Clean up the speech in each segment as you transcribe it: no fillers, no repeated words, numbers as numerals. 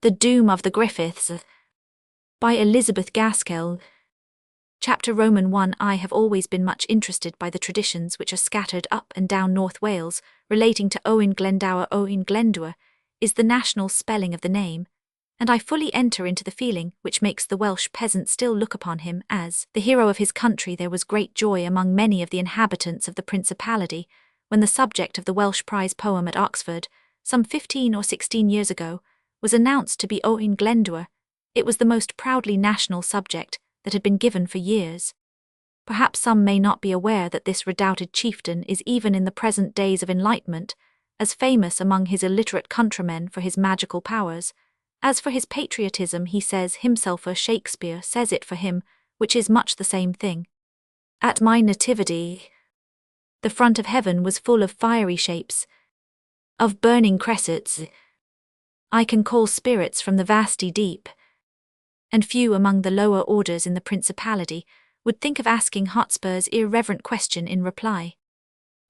The Doom of the Griffiths, by Elizabeth Gaskell. Chapter Roman 1. I have always been much interested by the traditions which are scattered up and down North Wales, relating to Owen Glendower. Owen Glendower is the national spelling of the name, and I fully enter into the feeling which makes the Welsh peasant still look upon him as the hero of his country. There was great joy among many of the inhabitants of the Principality when the subject of the Welsh prize poem at Oxford, some 15 or 16 years ago, was announced to be Owen Glendower. It was the most proudly national subject that had been given for years. Perhaps some may not be aware that this redoubted chieftain is, even in the present days of enlightenment, as famous among his illiterate countrymen for his magical powers as for his patriotism. He says himself, or Shakespeare says it for him, which is much the same thing. At my nativity, the front of heaven was full of fiery shapes, of burning cressets. I can call spirits from the vasty deep, and few among the lower orders in the Principality would think of asking Hotspur's irreverent question in reply.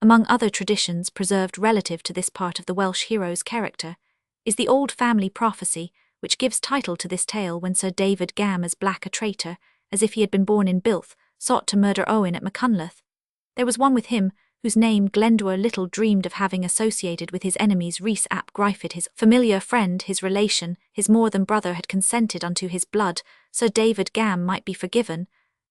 Among other traditions preserved relative to this part of the Welsh hero's character is the old family prophecy which gives title to this tale, when Sir David Gam, as black a traitor as if he had been born in Bilth, sought to murder Owen at Machynlleth. There was one with him whose name Glendower little dreamed of having associated with his enemies. Rhys ap Griffiths, his familiar friend, his relation, his more than brother, had consented unto his blood. Sir David Gam might be forgiven,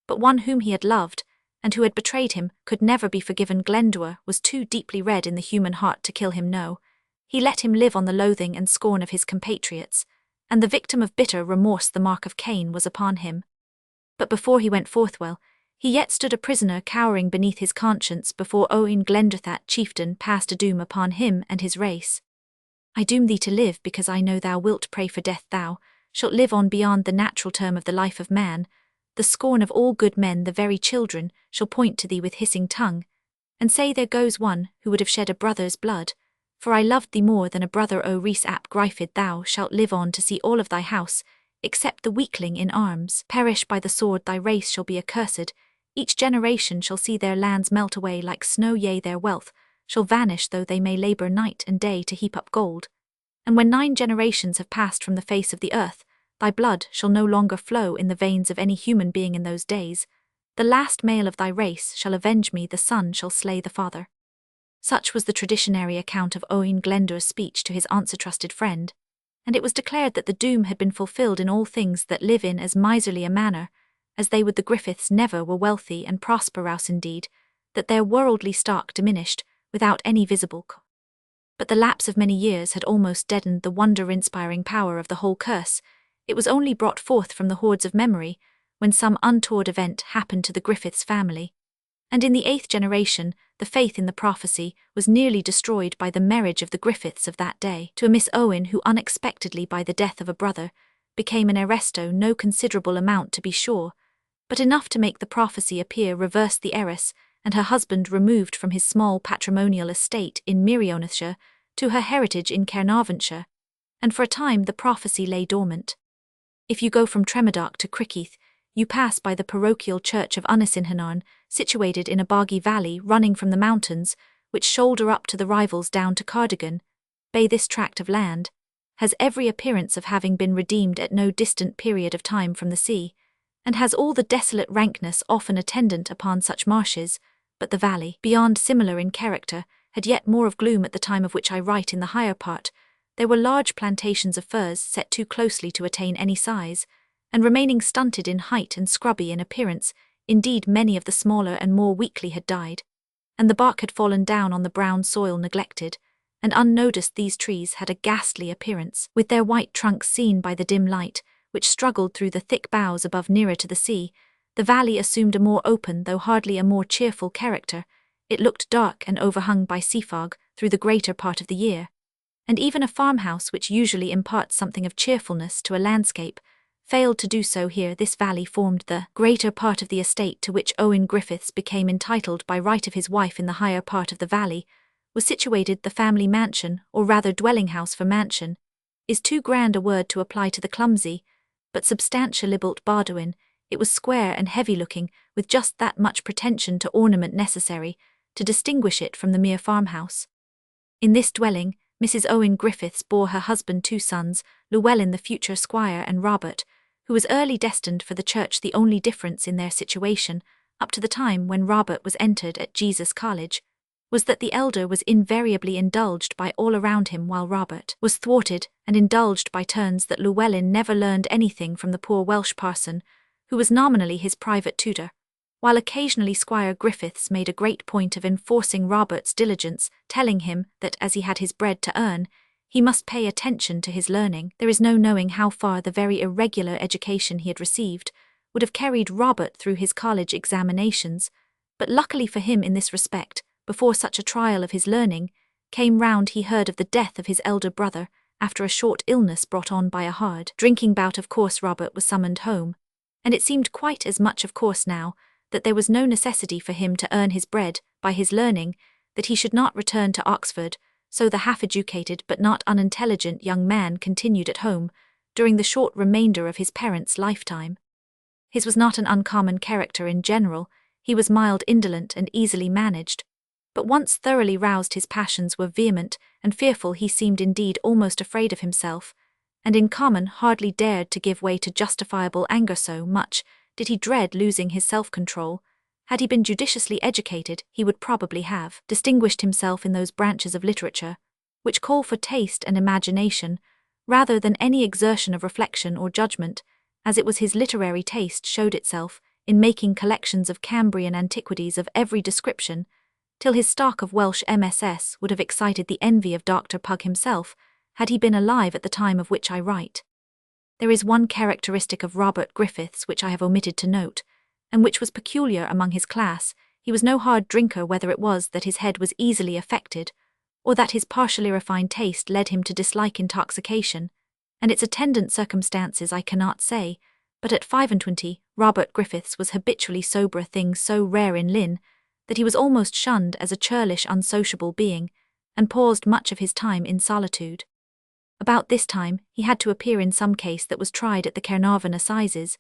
but one whom he had loved, and who had betrayed him, could never be forgiven. Glendower was too deeply read in the human heart to kill him. No, he let him live on the loathing and scorn of his compatriots, and the victim of bitter remorse. The mark of Cain was upon him. But before he went forth, well, he yet stood a prisoner, cowering beneath his conscience before Owen Glendower. That chieftain passed a doom upon him and his race. I doom thee to live, because I know thou wilt pray for death. Thou shalt live on beyond the natural term of the life of man. The scorn of all good men, the very children, shall point to thee with hissing tongue, and say, there goes one who would have shed a brother's blood. For I loved thee more than a brother. O Rhys ap Griffiths, thou shalt live on to see all of thy house, except the weakling in arms, perish by the sword. Thy race shall be accursed. Each generation shall see their lands melt away like snow, yea, their wealth shall vanish, though they may labour night and day to heap up gold. And when 9 generations have passed from the face of the earth, thy blood shall no longer flow in the veins of any human being. In those days, the last male of thy race shall avenge me, the son shall slay the father. Such was the traditionary account of Owen Glendower's speech to his answer-trusted friend, and it was declared that the doom had been fulfilled in all things that live in as miserly a manner as they would. The Griffiths never were wealthy and prosperous, indeed, that their worldly stock diminished without any visible cause. But the lapse of many years had almost deadened the wonder-inspiring power of the whole curse. It was only brought forth from the hoards of memory when some untoward event happened to the Griffiths family, and in the 8th generation the faith in the prophecy was nearly destroyed by the marriage of the Griffiths of that day to a Miss Owen, who unexpectedly, by the death of a brother, became an heiress. No considerable amount, to be sure, but enough to make the prophecy appear reverse. The heiress and her husband removed from his small patrimonial estate in Merionethshire to her heritage in Caernarvonshire, and for a time the prophecy lay dormant. If you go from Tremedock to Crickeath, you pass by the parochial church of Unnysynhanarn, situated in a boggy valley running from the mountains which shoulder up to the rivals down to Cardigan Bay. This tract of land has every appearance of having been redeemed at no distant period of time from the sea, and has all the desolate rankness often attendant upon such marshes, but the valley, beyond similar in character, had yet more of gloom at the time of which I write. In the higher part there were large plantations of firs set too closely to attain any size, and remaining stunted in height and scrubby in appearance. Indeed, many of the smaller and more weakly had died, and the bark had fallen down on the brown soil neglected, and unnoticed. These trees had a ghastly appearance, with their white trunks seen by the dim light which struggled through the thick boughs above. Nearer to the sea, the valley assumed a more open, though hardly a more cheerful character. It looked dark and overhung by sea fog through the greater part of the year, and even a farmhouse, which usually imparts something of cheerfulness to a landscape, failed to do so here. This valley formed the greater part of the estate to which Owen Griffiths became entitled by right of his wife. In the higher part of the valley was situated the family mansion, or rather dwelling house, for mansion is too grand a word to apply to the clumsy but substantially built Bardwin. It was square and heavy-looking, with just that much pretension to ornament necessary to distinguish it from the mere farmhouse. In this dwelling Mrs. Owen Griffiths bore her husband 2 sons, Llewellyn the future squire and Robert, who was early destined for the church. The only difference in their situation, up to the time when Robert was entered at Jesus College, was that the elder was invariably indulged by all around him while Robert was thwarted and indulged by turns. That Llewellyn never learned anything from the poor Welsh parson, who was nominally his private tutor, while occasionally Squire Griffiths made a great point of enforcing Robert's diligence, telling him that as he had his bread to earn, he must pay attention to his learning. There is no knowing how far the very irregular education he had received would have carried Robert through his college examinations, but luckily for him in this respect, before such a trial of his learning came round, he heard of the death of his elder brother after a short illness brought on by a hard drinking bout. Of course Robert was summoned home, and it seemed quite as much of course now that there was no necessity for him to earn his bread by his learning, that he should not return to Oxford. So the half-educated but not unintelligent young man continued at home during the short remainder of his parents' lifetime. His was not an uncommon character in general. He was mild, indolent, and easily managed, but once thoroughly roused his passions were vehement and fearful. He seemed indeed almost afraid of himself, and in common hardly dared to give way to justifiable anger. So much did he dread losing his self-control. Had he been judiciously educated, he would probably have distinguished himself in those branches of literature which call for taste and imagination, rather than any exertion of reflection or judgment, as it was his literary taste showed itself in making collections of Cambrian antiquities of every description, till his stock of Welsh MSS would have excited the envy of Dr. Pugg himself, had he been alive at the time of which I write. There is one characteristic of Robert Griffiths which I have omitted to note, and which was peculiar among his class. He was no hard drinker, whether it was that his head was easily affected, or that his partially refined taste led him to dislike intoxication, and its attendant circumstances I cannot say, but at 25, Robert Griffiths was habitually sober, a thing so rare in Lynn, that he was almost shunned as a churlish, unsociable being, and paused much of his time in solitude. About this time, he had to appear in some case that was tried at the Caernarvon Assizes,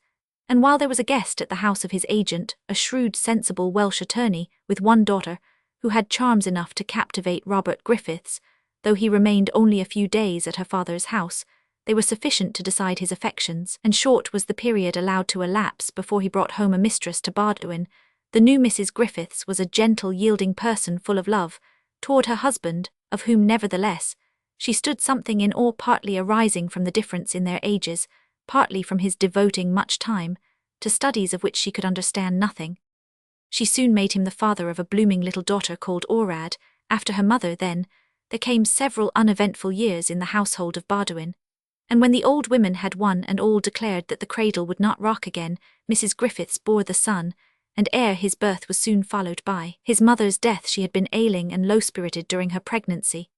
and while there was a guest at the house of his agent, a shrewd, sensible Welsh attorney, with one daughter, who had charms enough to captivate Robert Griffiths, though he remained only a few days at her father's house, they were sufficient to decide his affections, and short was the period allowed to elapse before he brought home a mistress to Bardwin. The new Mrs. Griffiths was a gentle, yielding person full of love toward her husband, of whom nevertheless she stood something in awe, partly arising from the difference in their ages, partly from his devoting much time to studies of which she could understand nothing. She soon made him the father of a blooming little daughter called Orad, after her mother. Then there came several uneventful years in the household of Bardwin, and when the old women had one and all declared that the cradle would not rock again, Mrs. Griffiths bore the son, and ere his birth was soon followed by his mother's death. She had been ailing and low-spirited during her pregnancy,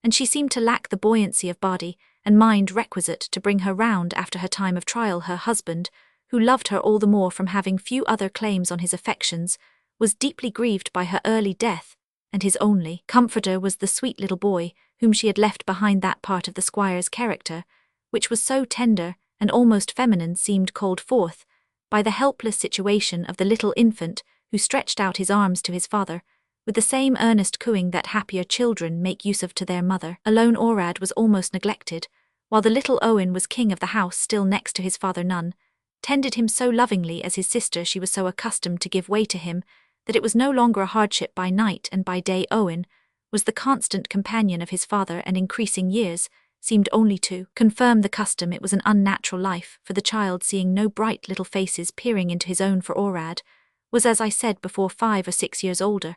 and she seemed to lack the buoyancy of body and mind requisite to bring her round after her time of trial. Her husband, who loved her all the more from having few other claims on his affections, was deeply grieved by her early death, and his only comforter was the sweet little boy whom she had left behind. That part of the squire's character which was so tender and almost feminine seemed called forth by the helpless situation of the little infant who stretched out his arms to his father, with the same earnest cooing that happier children make use of to their mother. Alone Orad was almost neglected, while the little Owen was king of the house, still next to his father none tended him so lovingly as his sister. She was so accustomed to give way to him that it was no longer a hardship by night and by day. Owen was the constant companion of his father, and increasing years seemed only to confirm the custom. It was an unnatural life for the child, seeing no bright little faces peering into his own, for Orad was, as I said before, 5 or 6 years older,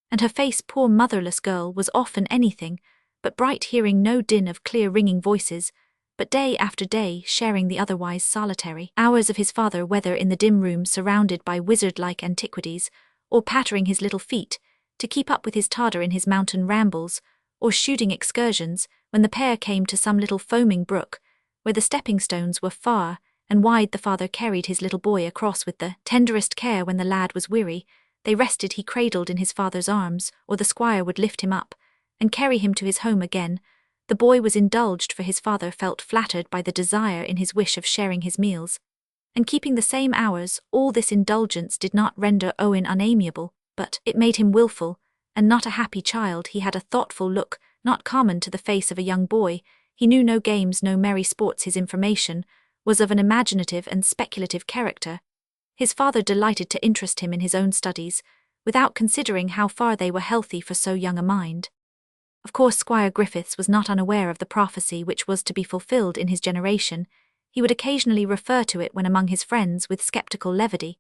and her face, poor motherless girl, was often anything but bright, hearing no din of clear ringing voices, but day after day sharing the otherwise solitary hours of his father, whether in the dim room surrounded by wizard-like antiquities, or pattering his little feet to keep up with his Todder in his mountain rambles, or shooting excursions when the pair came to some little foaming brook, where the stepping-stones were far and wide. The father carried his little boy across with the tenderest care. When the lad was weary, they rested, he cradled in his father's arms, or the squire would lift him up and carry him to his home again. The boy was indulged, for his father felt flattered by the desire in his wish of sharing his meals and keeping the same hours. All this indulgence did not render Owen unamiable, but it made him wilful, and not a happy child. He had a thoughtful look, not common to the face of a young boy. He knew no games, no merry sports. His information was of an imaginative and speculative character. His father delighted to interest him in his own studies, without considering how far they were healthy for so young a mind. Of course, Squire Griffiths was not unaware of the prophecy which was to be fulfilled in his generation. He would occasionally refer to it when among his friends with sceptical levity,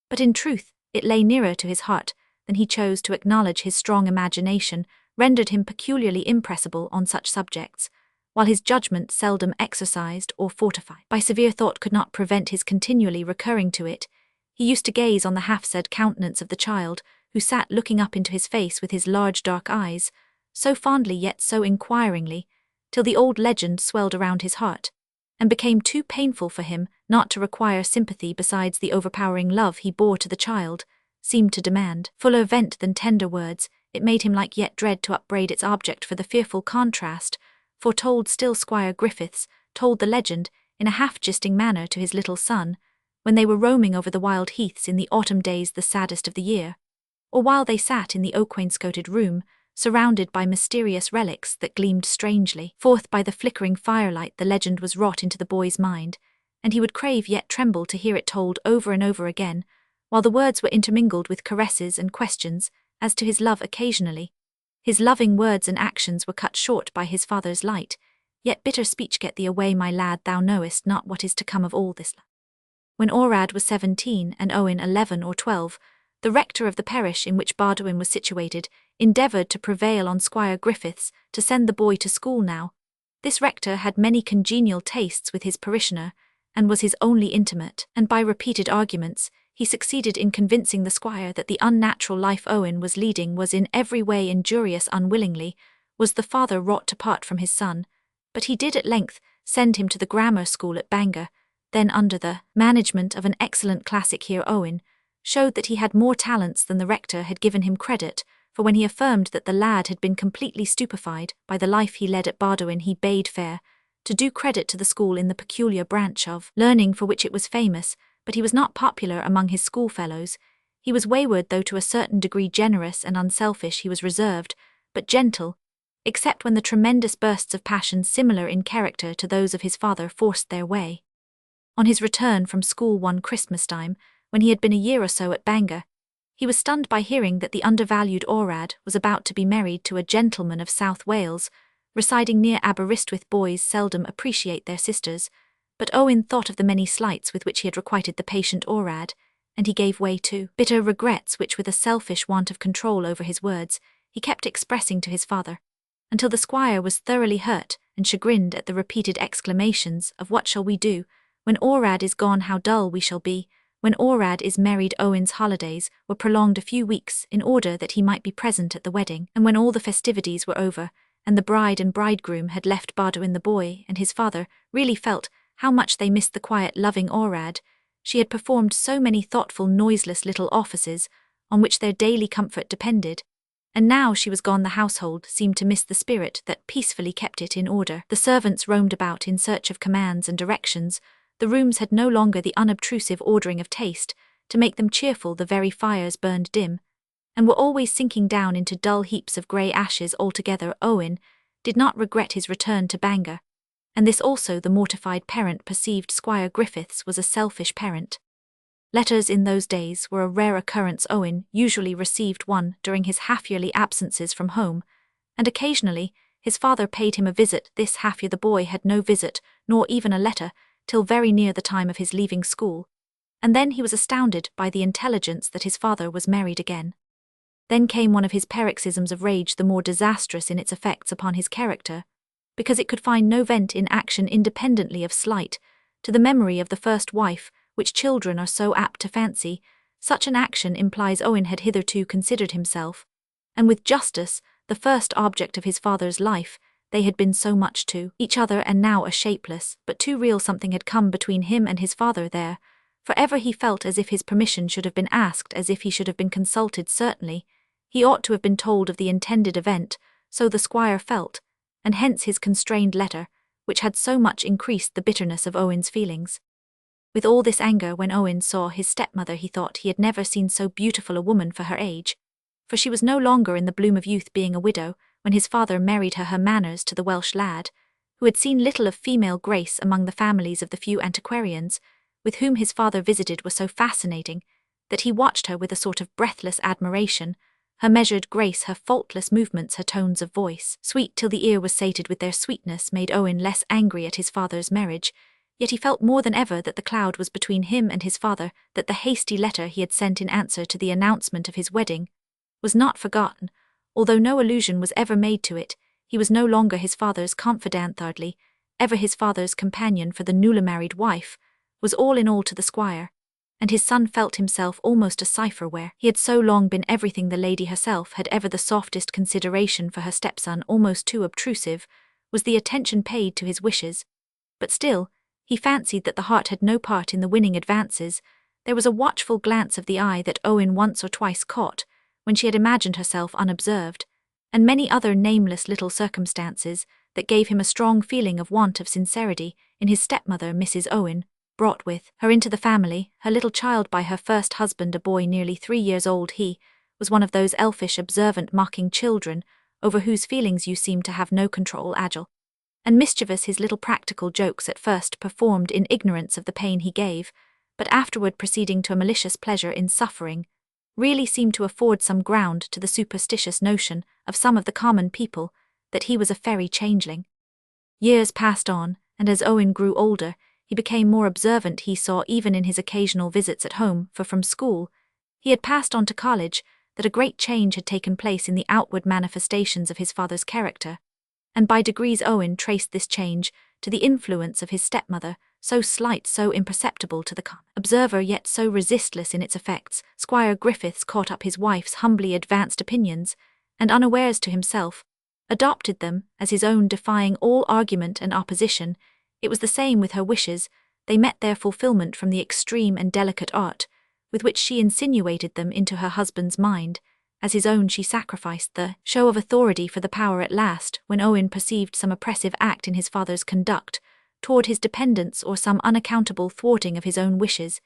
but in truth it lay nearer to his heart than he chose to acknowledge. His strong imagination rendered him peculiarly impressible on such subjects, while his judgment, seldom exercised or fortified by severe thought, could not prevent his continually recurring to it. He used to gaze on the half-sad countenance of the child, who sat looking up into his face with his large dark eyes, so fondly yet so inquiringly, till the old legend swelled around his heart, and became too painful for him not to require sympathy. Besides, the overpowering love he bore to the child seemed to demand fuller vent than tender words. It made him like yet dread to upbraid its object for the fearful contrast foretold. Still, Squire Griffiths told the legend in a half-jesting manner to his little son, when they were roaming over the wild heaths in the autumn days, the saddest of the year, or while they sat in the oak-wainscoted room, surrounded by mysterious relics that gleamed strangely forth by the flickering firelight. The legend was wrought into the boy's mind, and he would crave yet tremble to hear it told over and over again, while the words were intermingled with caresses and questions as to his love. Occasionally, his loving words and actions were cut short by his father's light, yet bitter speech: "Get thee away, my lad, thou knowest not what is to come of all this." When Orad was 17 and Owen 11 or 12, the rector of the parish in which Bardowyn was situated endeavoured to prevail on Squire Griffiths to send the boy to school now. This rector had many congenial tastes with his parishioner, and was his only intimate, and by repeated arguments he succeeded in convincing the squire that the unnatural life Owen was leading was in every way injurious. Unwillingly was the father wrought to part from his son, but he did at length send him to the grammar school at Bangor, then under the management of an excellent classic. Here Owen showed that he had more talents than the rector had given him credit, for when he affirmed that the lad had been completely stupefied by the life he led at Bardowyn, he bade fair to do credit to the school in the peculiar branch of learning for which it was famous. But he was not popular among his schoolfellows. He was wayward, though to a certain degree generous and unselfish. He was reserved, but gentle, except when the tremendous bursts of passion similar in character to those of his father forced their way. On his return from school one Christmas time, when he had been a year or so at Bangor, he was stunned by hearing that the undervalued Orad was about to be married to a gentleman of South Wales, residing near Aberystwyth. Boys seldom appreciate their sisters, but Owen thought of the many slights with which he had requited the patient Orad, and he gave way to bitter regrets which, with a selfish want of control over his words, he kept expressing to his father, until the squire was thoroughly hurt and chagrined at the repeated exclamations of "What shall we do? When Orad is gone, how dull we shall be! When Orad is married." Owen's holidays were prolonged a few weeks in order that he might be present at the wedding, and when all the festivities were over, and the bride and bridegroom had left Bardowyn, the boy and his father really felt how much they missed the quiet, loving Orad. She had performed so many thoughtful, noiseless little offices on which their daily comfort depended, and now she was gone the household seemed to miss the spirit that peacefully kept it in order. The servants roamed about in search of commands and directions. The rooms had no longer the unobtrusive ordering of taste to make them cheerful. The very fires burned dim, and were always sinking down into dull heaps of grey ashes. Altogether, Owen did not regret his return to Bangor, and this also the mortified parent perceived. Squire Griffiths was a selfish parent. Letters in those days were a rare occurrence. Owen usually received one during his half-yearly absences from home, and occasionally his father paid him a visit. This half-year the boy had no visit, nor even a letter, till very near the time of his leaving school, and then he was astounded by the intelligence that his father was married again. Then came one of his paroxysms of rage, the more disastrous in its effects upon his character, because it could find no vent in action independently of slight to the memory of the first wife, which children are so apt to fancy. Such an action implies Owen had hitherto considered himself, and with justice, the first object of his father's life. They had been so much to each other, and now a shapeless but too real something had come between him and his father there. For ever he felt as if his permission should have been asked, as if he should have been consulted. Certainly, he ought to have been told of the intended event, so the squire felt, and hence his constrained letter, which had so much increased the bitterness of Owen's feelings. With all this anger, when Owen saw his stepmother, he thought he had never seen so beautiful a woman for her age, for she was no longer in the bloom of youth, being a widow, when his father married her manners to the Welsh lad, who had seen little of female grace among the families of the few antiquarians with whom his father visited were so fascinating that he watched her with a sort of breathless admiration, her measured grace, her faultless movements, her tones of voice, sweet till the ear was sated with their sweetness, made Owen less angry at his father's marriage, yet he felt more than ever that the cloud was between him and his father, that the hasty letter he had sent in answer to the announcement of his wedding was not forgotten, although no allusion was ever made to it. He was no longer his father's confidant, thirdly, ever his father's companion for the newly married wife, was all in all to the squire, and his son felt himself almost a cipher where he had so long been everything the lady herself had ever the softest consideration for her stepson, almost too obtrusive, was the attention paid to his wishes. But still, he fancied that the heart had no part in the winning advances. There was a watchful glance of the eye that Owen once or twice caught, when she had imagined herself unobserved, and many other nameless little circumstances that gave him a strong feeling of want of sincerity in his stepmother, Mrs. Owen, brought with her into the family, her little child by her first husband, a boy nearly 3 years old. He was one of those elfish, observant, mocking children over whose feelings you seem to have no control, agile and mischievous. His little practical jokes at first performed in ignorance of the pain he gave, but afterward proceeding to a malicious pleasure in suffering, really seemed to afford some ground to the superstitious notion of some of the common people that he was a fairy changeling. Years passed on, and as Owen grew older, he became more observant. He saw even in his occasional visits at home, for from school he had passed on to college, that a great change had taken place in the outward manifestations of his father's character, and by degrees Owen traced this change to the influence of his stepmother, so slight, so imperceptible to the observer, yet so resistless in its effects. Squire Griffiths caught up his wife's humbly advanced opinions, and unawares to himself, adopted them as his own, defying all argument and opposition. It was the same with her wishes. They met their fulfillment from the extreme and delicate art with which she insinuated them into her husband's mind. As his own she sacrificed the show of authority for the power at last, when Owen perceived some oppressive act in his father's conduct toward his dependents, or some unaccountable thwarting of his own wishes.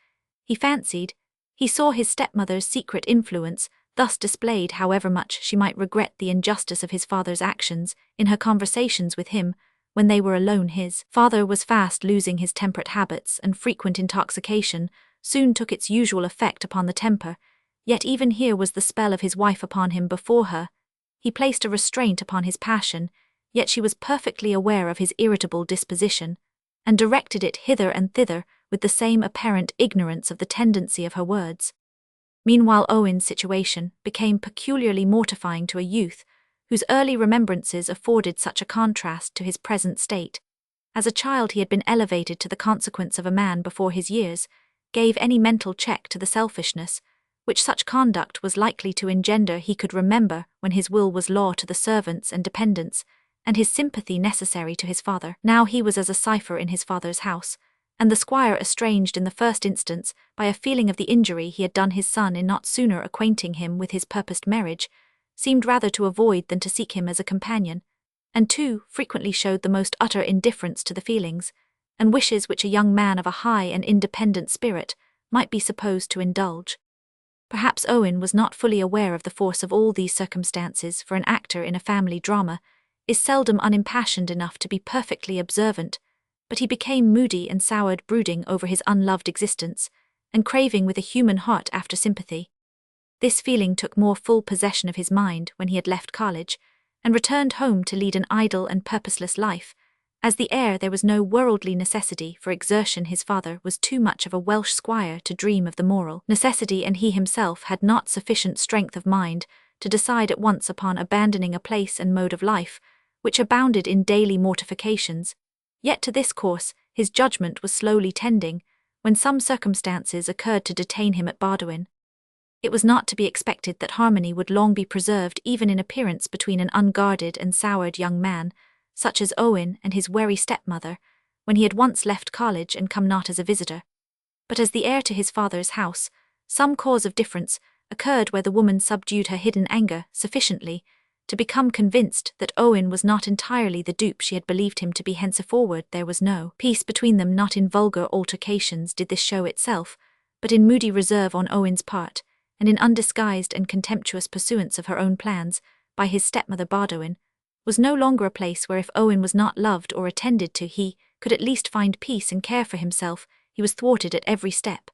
He fancied he saw his stepmother's secret influence thus displayed, however much she might regret the injustice of his father's actions. In her conversations with him, when they were alone, his father was fast losing his temperate habits, and frequent intoxication soon took its usual effect upon the temper. Yet even here was the spell of his wife upon him. Before her he placed a restraint upon his passion, yet she was perfectly aware of his irritable disposition, and directed it hither and thither with the same apparent ignorance of the tendency of her words. Meanwhile Owen's situation became peculiarly mortifying to a youth whose early remembrances afforded such a contrast to his present state. As a child he had been elevated to the consequence of a man before his years, gave any mental check to the selfishness which such conduct was likely to engender. He could remember when his will was law to the servants and dependents, and his sympathy necessary to his father. Now he was as a cipher in his father's house, and the squire, estranged in the first instance by a feeling of the injury he had done his son in not sooner acquainting him with his purposed marriage, seemed rather to avoid than to seek him as a companion, and too frequently showed the most utter indifference to the feelings and wishes which a young man of a high and independent spirit might be supposed to indulge. Perhaps Owen was not fully aware of the force of all these circumstances, for an actor in a family drama is seldom unimpassioned enough to be perfectly observant, but he became moody and soured, brooding over his unloved existence, and craving with a human heart after sympathy. This feeling took more full possession of his mind when he had left college, and returned home to lead an idle and purposeless life. As the heir, there was no worldly necessity for exertion. His father was too much of a Welsh squire to dream of the moral necessity, and he himself had not sufficient strength of mind to decide at once upon abandoning a place and mode of life which abounded in daily mortifications. Yet to this course his judgment was slowly tending, when some circumstances occurred to detain him at Bardowin. It was not to be expected that harmony would long be preserved even in appearance between an unguarded and soured young man, such as Owen, and his wary stepmother, when he had once left college and come not as a visitor, but as the heir to his father's house. Some cause of difference occurred where the woman subdued her hidden anger sufficiently to become convinced that Owen was not entirely the dupe she had believed him to be. Henceforward there was no peace between them. Not in vulgar altercations did this show itself, but in moody reserve on Owen's part, and in undisguised and contemptuous pursuance of her own plans by his stepmother Bardowin, was no longer a place where if Owen was not loved or attended to he could at least find peace and care for himself. He was thwarted at every step,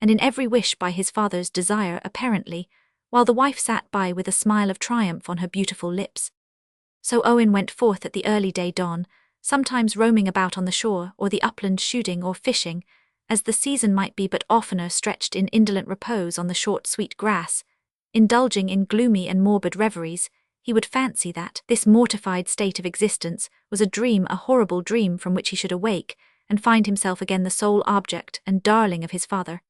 and in every wish by his father's desire apparently, while the wife sat by with a smile of triumph on her beautiful lips. So Owen went forth at the early day dawn, sometimes roaming about on the shore or the upland shooting or fishing, as the season might be, but oftener stretched in indolent repose on the short sweet grass, indulging in gloomy and morbid reveries. He would fancy that this mortified state of existence was a dream, a horrible dream from which he should awake, and find himself again the sole object and darling of his father.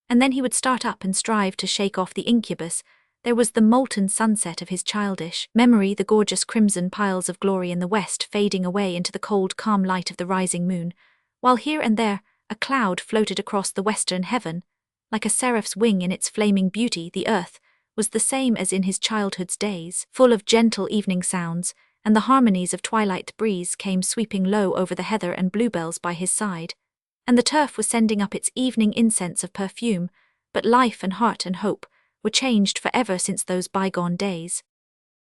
And then he would start up and strive to shake off the incubus. There was the molten sunset of his childish memory, the gorgeous crimson piles of glory in the west fading away into the cold calm light of the rising moon, while here and there a cloud floated across the western heaven. Like a seraph's wing in its flaming beauty, the earth was the same as in his childhood's days, full of gentle evening sounds, and the harmonies of twilight breeze came sweeping low over the heather and bluebells by his side, and the turf was sending up its evening incense of perfume, but life and heart and hope were changed forever since those bygone days.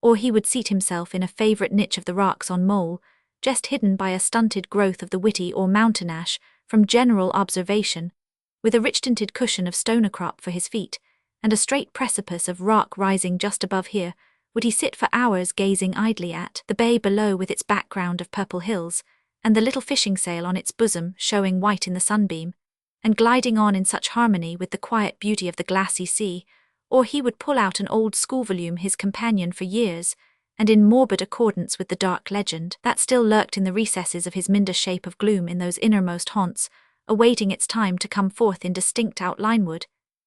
Or he would seat himself in a favourite niche of the rocks on Mole, just hidden by a stunted growth of the witty or mountain ash from general observation, with a rich tinted cushion of stonecrop for his feet, and a straight precipice of rock rising just above here, would he sit for hours gazing idly at the bay below with its background of purple hills, and the little fishing sail on its bosom showing white in the sunbeam, and gliding on in such harmony with the quiet beauty of the glassy sea. Or he would pull out an old school volume, his companion for years, and in morbid accordance with the dark legend that still lurked in the recesses of his minder shape of gloom in those innermost haunts, awaiting its time to come forth in distinct outline-wood,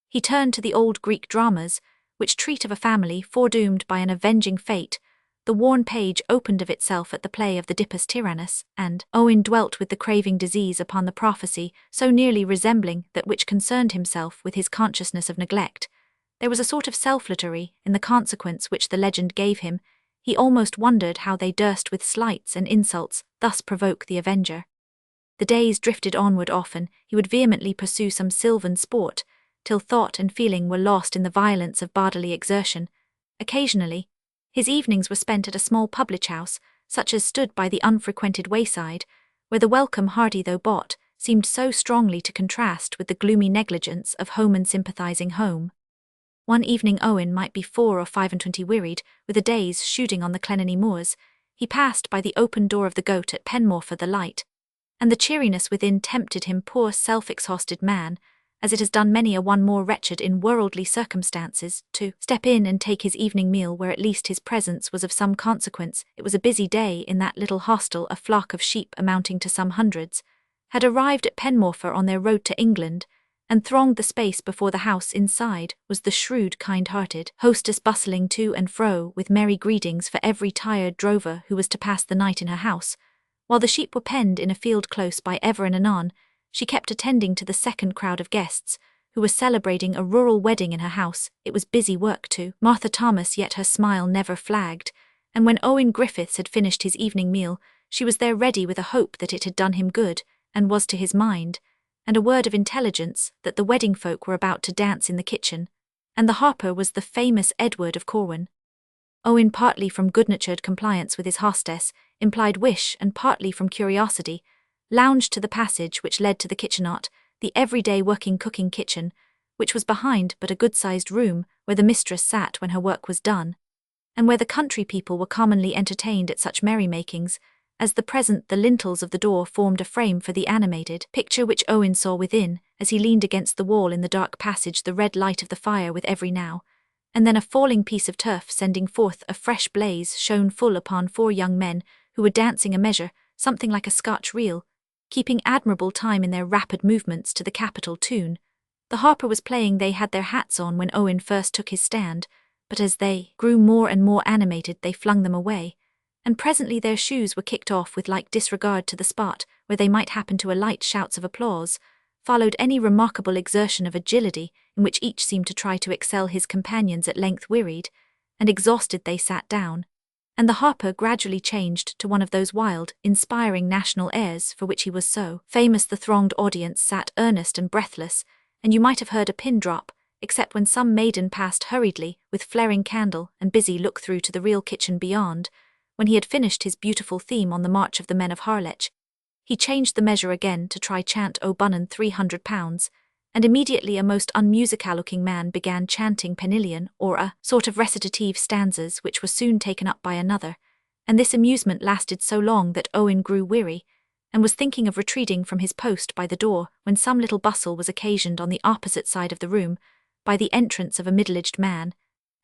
he turned to the old Greek dramas, which treat of a family foredoomed by an avenging fate. The worn page opened of itself at the play of the Oedipus Tyrannus, and Owen dwelt with the craving disease upon the prophecy so nearly resembling that which concerned himself with his consciousness of neglect. There was a sort of self-flattery in the consequence which the legend gave him. He almost wondered how they durst with slights and insults thus provoke the avenger. The days drifted onward. Often he would vehemently pursue some sylvan sport, till thought and feeling were lost in the violence of bodily exertion. Occasionally, his evenings were spent at a small public-house, such as stood by the unfrequented wayside, where the welcome, hearty though bought, seemed so strongly to contrast with the gloomy negligence of home and sympathizing home. One evening Owen might be 4 or 25 wearied with a day's shooting on the Clenany moors. He passed by the open door of the Goat at Penmorfa the light, and the cheeriness within tempted him, poor self-exhausted man, as it has done many a one more wretched in worldly circumstances, to step in and take his evening meal where at least his presence was of some consequence. It was a busy day in that little hostel. A flock of sheep amounting to some hundreds had arrived at Penmorfa on their road to England, and thronged the space before the house. Inside was the shrewd, kind-hearted hostess bustling to and fro with merry greetings for every tired drover who was to pass the night in her house, while the sheep were penned in a field close by. Ever and anon she kept attending to the second crowd of guests, who were celebrating a rural wedding in her house. It was busy work to Martha Thomas, yet her smile never flagged, and when Owen Griffiths had finished his evening meal, she was there ready with a hope that it had done him good, and was to his mind, and a word of intelligence that the wedding folk were about to dance in the kitchen, and the harper was the famous Edward of Corwin. Owen, partly from good-natured compliance with his hostess, implied wish, and partly from curiosity, lounged to the passage which led to the kitchenette, the everyday working cooking kitchen, which was behind but a good-sized room where the mistress sat when her work was done, and where the country people were commonly entertained at such merrymakings as the present. The lintels of the door formed a frame for the animated picture which Owen saw within, as he leaned against the wall in the dark passage, the red light of the fire with every now and then a falling piece of turf sending forth a fresh blaze shone full upon 4 young men who were dancing a measure, something like a Scotch reel, keeping admirable time in their rapid movements to the capital tune. The harper was playing. They had their hats on when Owen first took his stand, but as they grew more and more animated they flung them away, and presently their shoes were kicked off with like disregard to the spot where they might happen to alight. Shouts of applause followed any remarkable exertion of agility in which each seemed to try to excel his companions. At length, wearied and exhausted, they sat down, and the harper gradually changed to one of those wild, inspiring national airs for which he was so famous. The thronged audience sat earnest and breathless, and you might have heard a pin drop, except when some maiden passed hurriedly with flaring candle and busy look through to the real kitchen beyond, when he had finished his beautiful theme on the march of the men of Harlech, he changed the measure again to try chant O Bunnan £300, and immediately a most unmusical-looking man began chanting Penillion, or a sort of recitative stanzas, which were soon taken up by another, and this amusement lasted so long that Owen grew weary, and was thinking of retreating from his post by the door, when some little bustle was occasioned on the opposite side of the room by the entrance of a middle-aged man,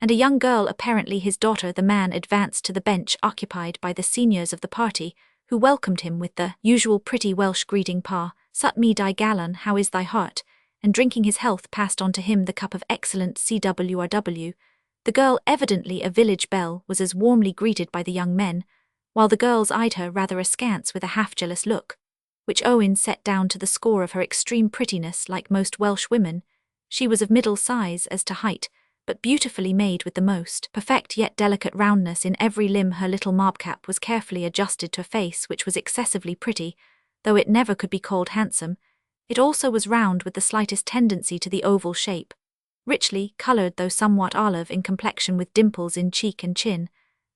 and a young girl, apparently his daughter. The man advanced to the bench occupied by the seniors of the party, who welcomed him with the usual pretty Welsh greeting, Pa, sut me di galon, how is thy heart, and drinking his health passed on to him the cup of excellent CWRW. The girl, evidently a village belle, was as warmly greeted by the young men, while the girls eyed her rather askance with a half-jealous look, which Owen set down to the score of her extreme prettiness. Like most Welsh women, she was of middle size as to height, but beautifully made with the most perfect yet delicate roundness in every limb. Her little mobcap was carefully adjusted to a face which was excessively pretty, though it never could be called handsome. It also was round with the slightest tendency to the oval shape, richly coloured though somewhat olive in complexion, with dimples in cheek and chin,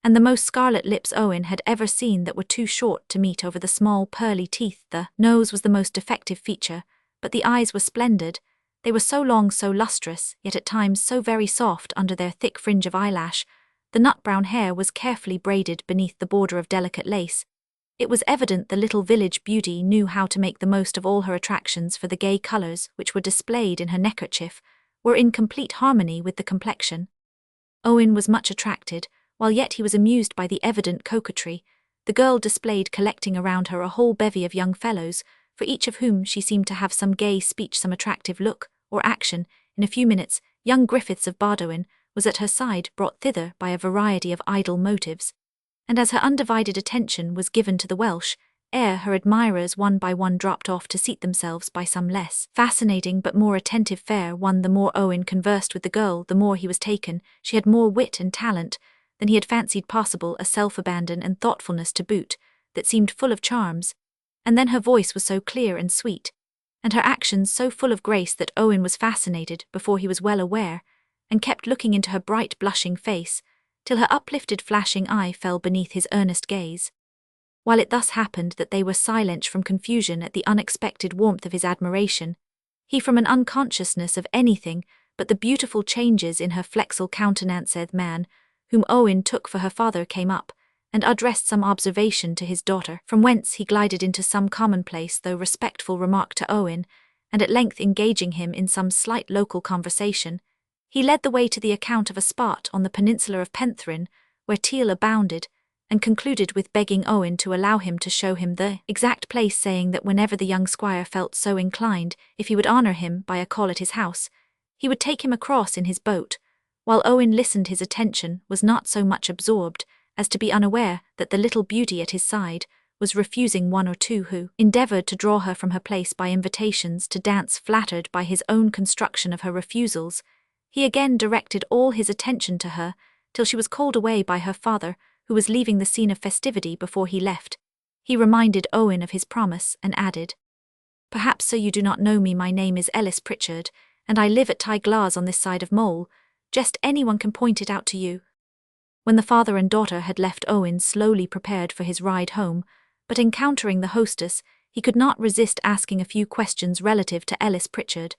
and the most scarlet lips Owen had ever seen that were too short to meet over the small pearly teeth. The nose was the most defective feature, but the eyes were splendid. They were so long, so lustrous, yet at times so very soft under their thick fringe of eyelash. The nut-brown hair was carefully braided beneath the border of delicate lace. It was evident the little village beauty knew how to make the most of all her attractions, for the gay colours which were displayed in her neckerchief were in complete harmony with the complexion. Owen was much attracted, while yet he was amused by the evident coquetry the girl displayed, collecting around her a whole bevy of young fellows, for each of whom she seemed to have some gay speech, some attractive look, or action. In a few minutes, young Griffiths of Bardowen was at her side, brought thither by a variety of idle motives, and as her undivided attention was given to the Welsh, ere her admirers one by one dropped off to seat themselves by some less fascinating but more attentive fair one. The more Owen conversed with the girl, the more he was taken. She had more wit and talent than he had fancied possible, a self-abandon and thoughtfulness to boot that seemed full of charms, and then her voice was so clear and sweet, and her actions so full of grace, that Owen was fascinated before he was well aware, and kept looking into her bright blushing face, till her uplifted flashing eye fell beneath his earnest gaze. While it thus happened that they were silent from confusion at the unexpected warmth of his admiration, he from an unconsciousness of anything but the beautiful changes in her flexile countenance. The man, whom Owen took for her father, came up, and addressed some observation to his daughter, from whence he glided into some commonplace though respectful remark to Owen, and at length engaging him in some slight local conversation, he led the way to the account of a spot on the peninsula of Penthrin, where teal abounded, and concluded with begging Owen to allow him to show him the exact place, saying that whenever the young squire felt so inclined, if he would honour him by a call at his house, he would take him across in his boat. While Owen listened, his attention was not so much absorbed as to be unaware that the little beauty at his side was refusing one or two who endeavoured to draw her from her place by invitations to dance. Flattered by his own construction of her refusals, he again directed all his attention to her, till she was called away by her father, who was leaving the scene of festivity. Before he left, he reminded Owen of his promise, and added, "Perhaps, sir, you do not know me. My name is Ellis Pritchard, and I live at Tyglas on this side of Mole. Just anyone can point it out to you." When the father and daughter had left, Owen slowly prepared for his ride home, but encountering the hostess, he could not resist asking a few questions relative to Ellis Pritchard,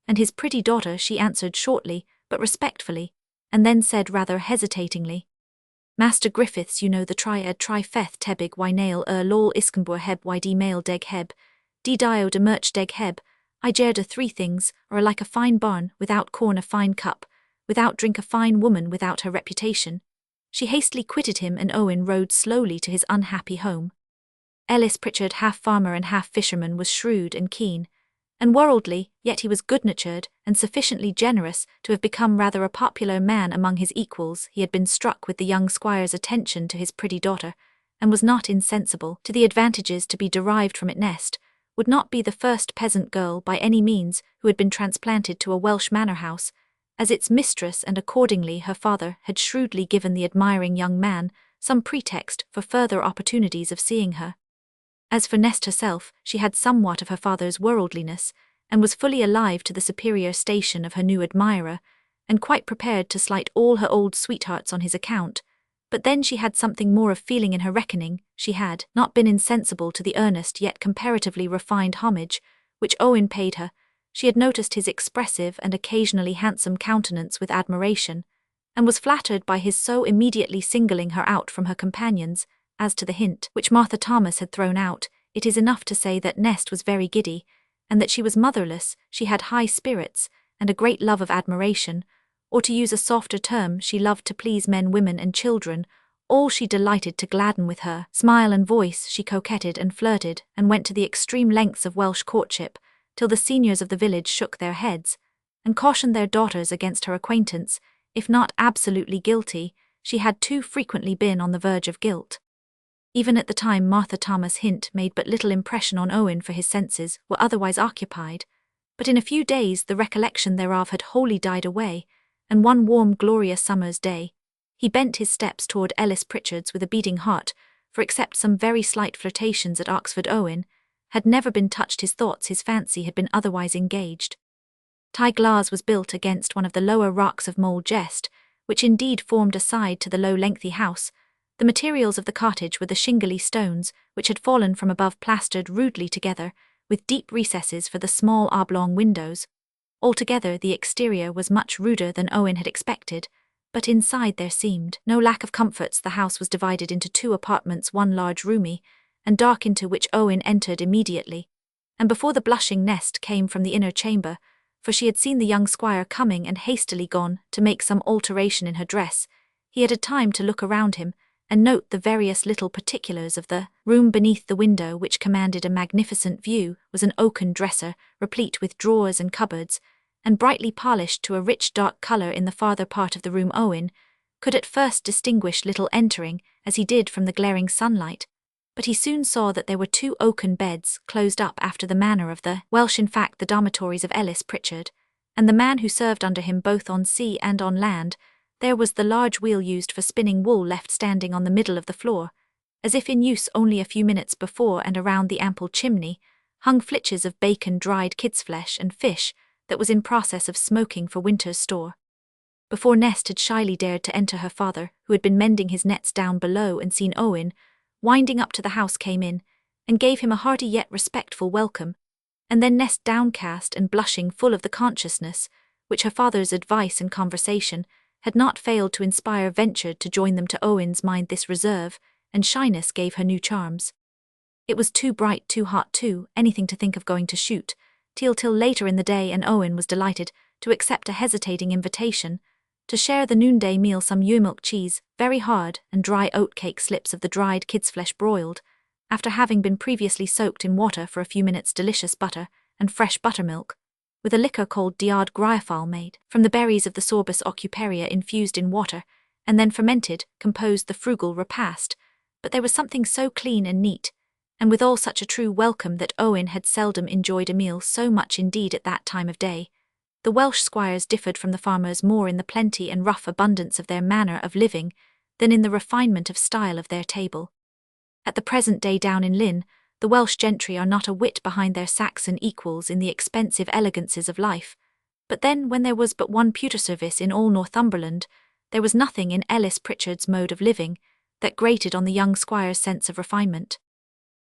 and his pretty daughter. She answered shortly, but respectfully, and then said rather hesitatingly, "Master Griffiths, you know the triad trifeth tebig wynale lol iskambur heb yd male deg heb, d dio de merch deg heb, I jerda three things, or like a fine barn, without corn a fine cup, without drink a fine woman, without her reputation." She hastily quitted him, and Owen rode slowly to his unhappy home. Ellis Pritchard, half farmer and half fisherman, was shrewd and keen, and worldly, yet he was good-natured and sufficiently generous to have become rather a popular man among his equals. He had been struck with the young squire's attention to his pretty daughter, and was not insensible to the advantages to be derived from it. Nest would not be the first peasant girl by any means who had been transplanted to a Welsh manor house as its mistress, and accordingly her father had shrewdly given the admiring young man some pretext for further opportunities of seeing her. As for Nest herself, she had somewhat of her father's worldliness, and was fully alive to the superior station of her new admirer, and quite prepared to slight all her old sweethearts on his account, But then she had something more of feeling in her reckoning. She had not been insensible to the earnest yet comparatively refined homage which Owen paid her. She had noticed his expressive and occasionally handsome countenance with admiration, and was flattered by his so immediately singling her out from her companions. As to the hint which Martha Thomas had thrown out, it is enough to say that Nest was very giddy, and that she was motherless. She had high spirits, and a great love of admiration, or to use a softer term, she loved to please men, women, and children. All she delighted to gladden with her smile and voice. She coquetted and flirted, and went to the extreme lengths of Welsh courtship, till the seniors of the village shook their heads, and cautioned their daughters against her acquaintance. If not absolutely guilty, she had too frequently been on the verge of guilt. Even at the time Martha Thomas' hint made but little impression on Owen, for his senses were otherwise occupied, but in a few days the recollection thereof had wholly died away, and one warm glorious summer's day he bent his steps toward Ellis Pritchard's with a beating heart, for except some very slight flirtations at Oxford, Owen had never been touched. His thoughts, his fancy had been otherwise engaged. Ty Glas was built against one of the lower rocks of Mole Jest, which indeed formed a side to the low lengthy house. The materials of the cottage were the shingly stones which had fallen from above, plastered rudely together, with deep recesses for the small oblong windows. Altogether the exterior was much ruder than Owen had expected, but inside there seemed no lack of comforts. The house was divided into 2 apartments, one large, roomy, and dark, into which Owen entered immediately, and before the blushing Nest came from the inner chamber, for she had seen the young squire coming and hastily gone to make some alteration in her dress, he had time to look around him and note the various little particulars of the room. Beneath the window, which commanded a magnificent view, was an oaken dresser, replete with drawers and cupboards, and brightly polished to a rich dark colour. In the farther part of the room Owen could at first distinguish little entering, as he did from the glaring sunlight, but he soon saw that there were 2 oaken beds, closed up after the manner of the Welsh, in fact the dormitories of Ellis Pritchard, and the man who served under him both on sea and on land. There was the large wheel used for spinning wool left standing on the middle of the floor, as if in use only a few minutes before, and around the ample chimney hung flitches of bacon, dried kid's flesh, and fish that was in process of smoking for winter's store. Before Nest had shyly dared to enter, her father, who had been mending his nets down below and seen Owen winding up to the house, came in and gave him a hearty yet respectful welcome, and then Nest, downcast and blushing, full of the consciousness which her father's advice and conversation had not failed to inspire, ventured to join them. To Owen's mind this reserve and shyness gave her new charms. It was too bright, too hot, too anything to think of going to shoot till later in the day, and Owen was delighted to accept a hesitating invitation to share the noonday meal, some ewe milk cheese, very hard, and dry oatcake, slips of the dried kid's flesh broiled, after having been previously soaked in water for a few minutes, delicious butter, and fresh buttermilk, with a liquor called diard gryafal, made from the berries of the sorbus ocuparia infused in water, and then fermented, composed the frugal repast. But there was something so clean and neat, and withal such a true welcome, that Owen had seldom enjoyed a meal so much. Indeed, at that time of day the Welsh squires differed from the farmers more in the plenty and rough abundance of their manner of living than in the refinement of style of their table. At the present day down in Lynn, the Welsh gentry are not a whit behind their Saxon equals in the expensive elegances of life, but then, when there was but one pewter service in all Northumberland, there was nothing in Ellis Pritchard's mode of living that grated on the young squire's sense of refinement.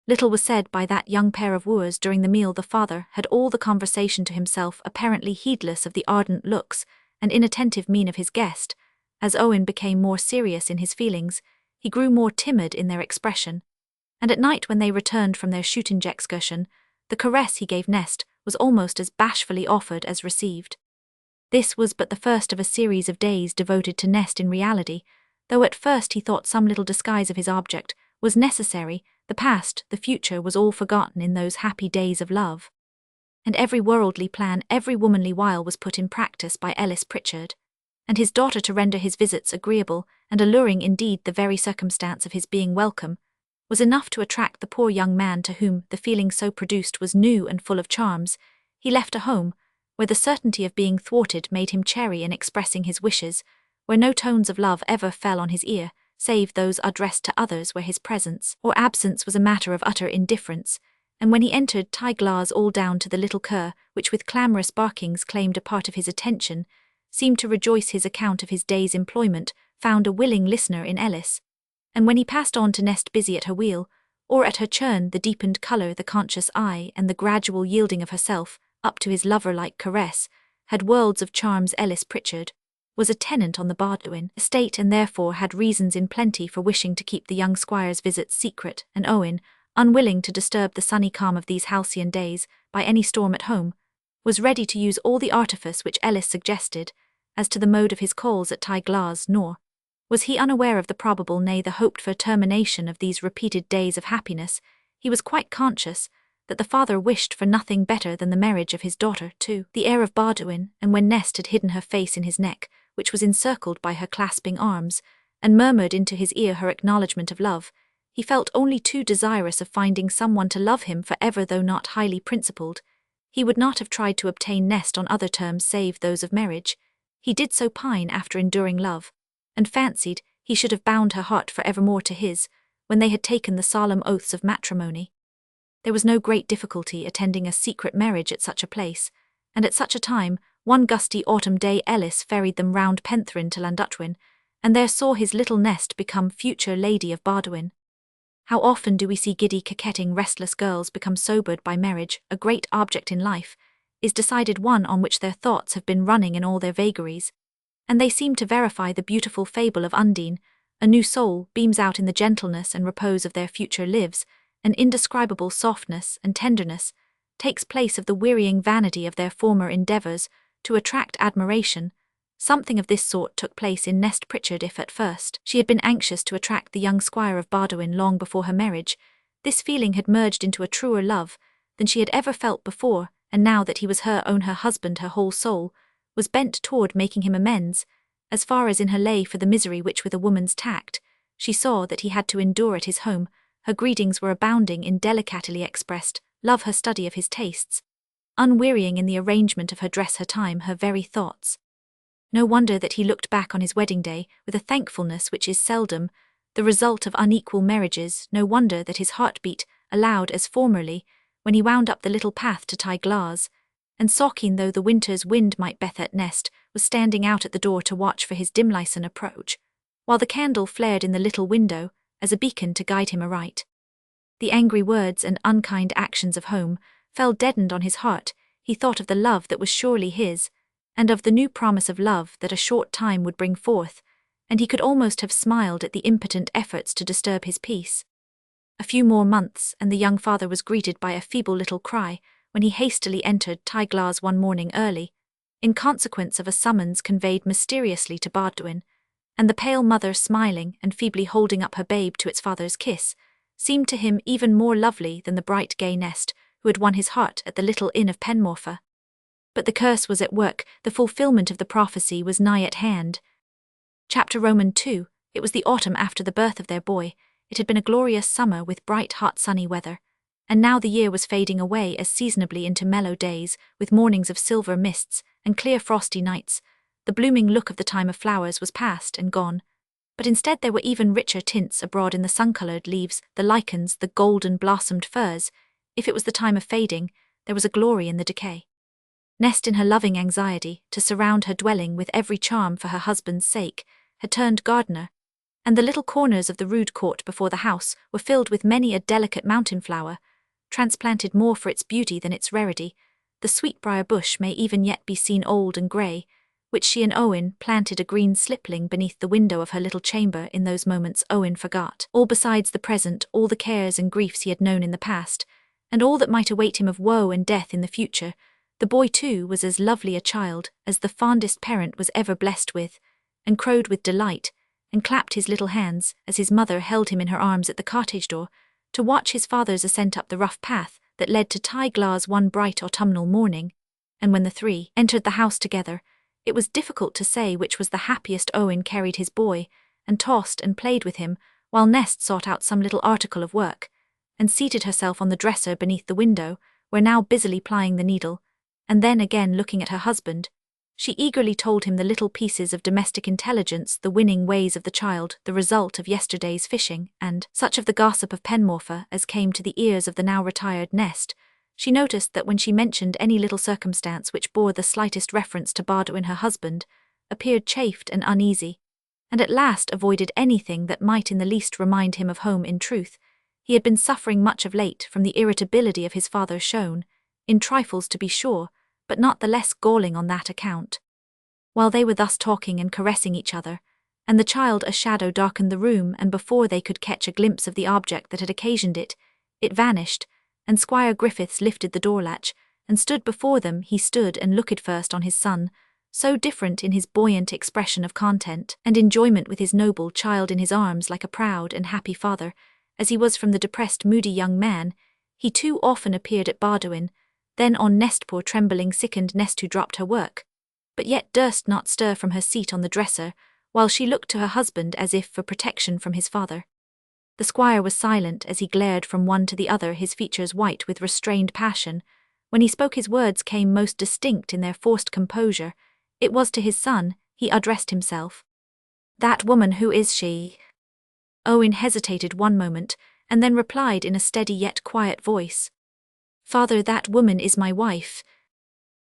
Little was said by that young pair of wooers during the meal. The father had all the conversation to himself, apparently heedless of the ardent looks and inattentive mien of his guest. As Owen became more serious in his feelings, he grew more timid in their expression, and at night, when they returned from their shooting excursion, the caress he gave Nest was almost as bashfully offered as received. This was but the first of a series of days devoted to Nest. In reality, though at first he thought some little disguise of his object was necessary, the past, the future, was all forgotten in those happy days of love, and every worldly plan, every womanly wile was put in practice by Ellis Pritchard and his daughter to render his visits agreeable and alluring. Indeed, the very circumstance of his being welcome was enough to attract the poor young man, to whom the feeling so produced was new and full of charms. He left a home where the certainty of being thwarted made him chary in expressing his wishes, where no tones of love ever fell on his ear, save those addressed to others, where his presence or absence was a matter of utter indifference, and when he entered Ty Glas, all down to the little cur, which with clamorous barkings claimed a part of his attention, seemed to rejoice his account of his day's employment found a willing listener in Ellis. And when he passed on to nest busy at her wheel, or at her churn, the deepened colour, the conscious eye, and the gradual yielding of herself, up to his lover-like caress, had worlds of charms. Ellis Pritchard was a tenant on the Bardwin estate and therefore had reasons in plenty for wishing to keep the young squire's visits secret, and Owen, unwilling to disturb the sunny calm of these halcyon days by any storm at home, was ready to use all the artifice which Ellis suggested as to the mode of his calls at Tiglas, nor was he unaware of the probable, nay the hoped-for termination of these repeated days of happiness. He was quite conscious that the father wished for nothing better than the marriage of his daughter to the heir of Bardwin, and when Nest had hidden her face in his neck, which was encircled by her clasping arms, and murmured into his ear her acknowledgment of love, he felt only too desirous of finding someone to love him for ever. Though not highly principled, he would not have tried to obtain Nest on other terms save those of marriage. He did so pine after enduring love, and fancied he should have bound her heart for evermore to his, when they had taken the solemn oaths of matrimony. There was no great difficulty attending a secret marriage at such a place, and at such a time, one gusty autumn day, Ellis ferried them round Penthrin to Llandudwin, and there saw his little Nest become future Lady of Bardwin. How often do we see giddy, coquetting, restless girls become sobered by marriage? A great object in life is decided one on which their thoughts have been running in all their vagaries, and they seem to verify the beautiful fable of Undine. A new soul beams out in the gentleness and repose of their future lives, an indescribable softness and tenderness takes place of the wearying vanity of their former endeavours to attract admiration. Something of this sort took place in Nest Pritchard. If at first she had been anxious to attract the young squire of Bardwin long before her marriage, this feeling had merged into a truer love than she had ever felt before, and now that he was her own, her husband, her whole soul was bent toward making him amends, as far as in her lay, for the misery which with a woman's tact she saw that he had to endure at his home. Her greetings were abounding in delicately expressed love, her study of his tastes, unwearying in the arrangement of her dress, her time, her very thoughts. No wonder that he looked back on his wedding day with a thankfulness which is seldom the result of unequal marriages. No wonder that his heart beat aloud as formerly when he wound up the little path to Tiglas, and Sockin, though the winter's wind might beat at Nest, was standing out at the door to watch for his Dimlyson approach, while the candle flared in the little window as a beacon to guide him aright. The angry words and unkind actions of home fell deadened on his heart. He thought of the love that was surely his, and of the new promise of love that a short time would bring forth, and he could almost have smiled at the impotent efforts to disturb his peace. A few more months, and the young father was greeted by a feeble little cry when he hastily entered Tiglas one morning early, in consequence of a summons conveyed mysteriously to Bardwin, and the pale mother, smiling and feebly holding up her babe to its father's kiss, seemed to him even more lovely than the bright gay Nest who had won his heart at the little inn of Penmorfa. But the curse was at work, the fulfilment of the prophecy was nigh at hand. Chapter Roman 2. It was the autumn after the birth of their boy. It had been a glorious summer with bright, hot, sunny weather, and now the year was fading away as seasonably into mellow days, with mornings of silver mists and clear frosty nights. The blooming look of the time of flowers was past and gone, but instead there were even richer tints abroad in the sun-coloured leaves, the lichens, the golden-blossomed firs. If it was the time of fading, there was a glory in the decay. Nest, in her loving anxiety to surround her dwelling with every charm for her husband's sake, had turned gardener, and the little corners of the rude court before the house were filled with many a delicate mountain flower, transplanted more for its beauty than its rarity. The sweetbriar bush may even yet be seen old and grey, which she and Owen planted a green slipling beneath the window of her little chamber. In those moments Owen forgot all besides the present, all the cares and griefs he had known in the past, and all that might await him of woe and death in the future. The boy, too, was as lovely a child as the fondest parent was ever blessed with, and crowed with delight, and clapped his little hands as his mother held him in her arms at the cottage door, to watch his father's ascent up the rough path that led to Tiglas one bright autumnal morning. And when the three entered the house together, it was difficult to say which was the happiest. Owen carried his boy, and tossed and played with him, while Nest sought out some little article of work, and seated herself on the dresser beneath the window, where now busily plying the needle, and then again looking at her husband, she eagerly told him the little pieces of domestic intelligence, the winning ways of the child, the result of yesterday's fishing, and such of the gossip of Penmorfa as came to the ears of the now retired Nest. She noticed that when she mentioned any little circumstance which bore the slightest reference to Bardwin, her husband appeared chafed and uneasy, and at last avoided anything that might in the least remind him of home. In truth, he had been suffering much of late from the irritability of his father shown, in trifles to be sure, but not the less galling on that account. While they were thus talking and caressing each other, and the child a shadow darkened the room, and before they could catch a glimpse of the object that had occasioned it, it vanished, and Squire Griffiths lifted the door latch, and stood before them. He stood and looked first on his son, so different in his buoyant expression of content and enjoyment with his noble child in his arms like a proud and happy father, as he was from the depressed moody young man. He too often appeared at Bardowin, then on Nest, poor trembling sickened Nest, who dropped her work, but yet durst not stir from her seat on the dresser, while she looked to her husband as if for protection from his father. The squire was silent as he glared from one to the other, his features white with restrained passion. When he spoke, his words came most distinct in their forced composure. It was to his son he addressed himself. "That woman, who is she?" Owen hesitated one moment, and then replied in a steady yet quiet voice, "Father, that woman is my wife."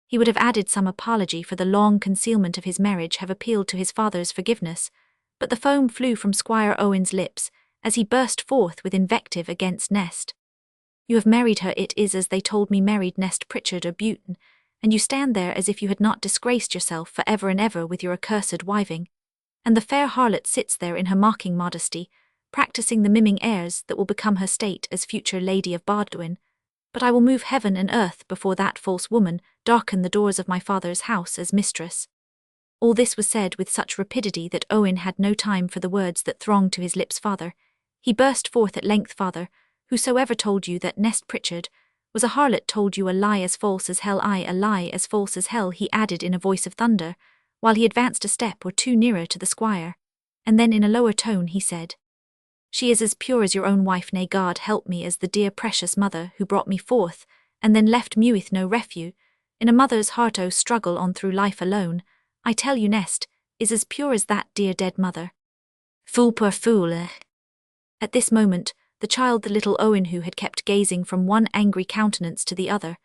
He would have added some apology for the long concealment of his marriage, have appealed to his father's forgiveness, but the foam flew from Squire Owen's lips as he burst forth with invective against Nest. "You have married her, it is as they told me married Nest Pritchard of Buton, and you stand there as if you had not disgraced yourself for ever and ever with your accursed wiving. And the fair harlot sits there in her mocking modesty, practising the miming airs that will become her state as future Lady of Bardowin. But I will move heaven and earth before that false woman darken the doors of my father's house as mistress." All this was said with such rapidity that Owen had no time for the words that thronged to his lips. "Father," he burst forth at length, "father, whosoever told you that Nest Pritchard was a harlot told you a lie as false as hell, aye, a lie as false as hell," he added in a voice of thunder, while he advanced a step or two nearer to the squire, and then in a lower tone he said, "She is as pure as your own wife, nay, God help me, as the dear precious mother who brought me forth, and then left me with no refuge, in a mother's heart, oh, struggle on through life alone. I tell you, Nest is as pure as that dear dead mother. Fool, poor fool." At this moment, the child, the little Owen, who had kept gazing from one angry countenance to the other,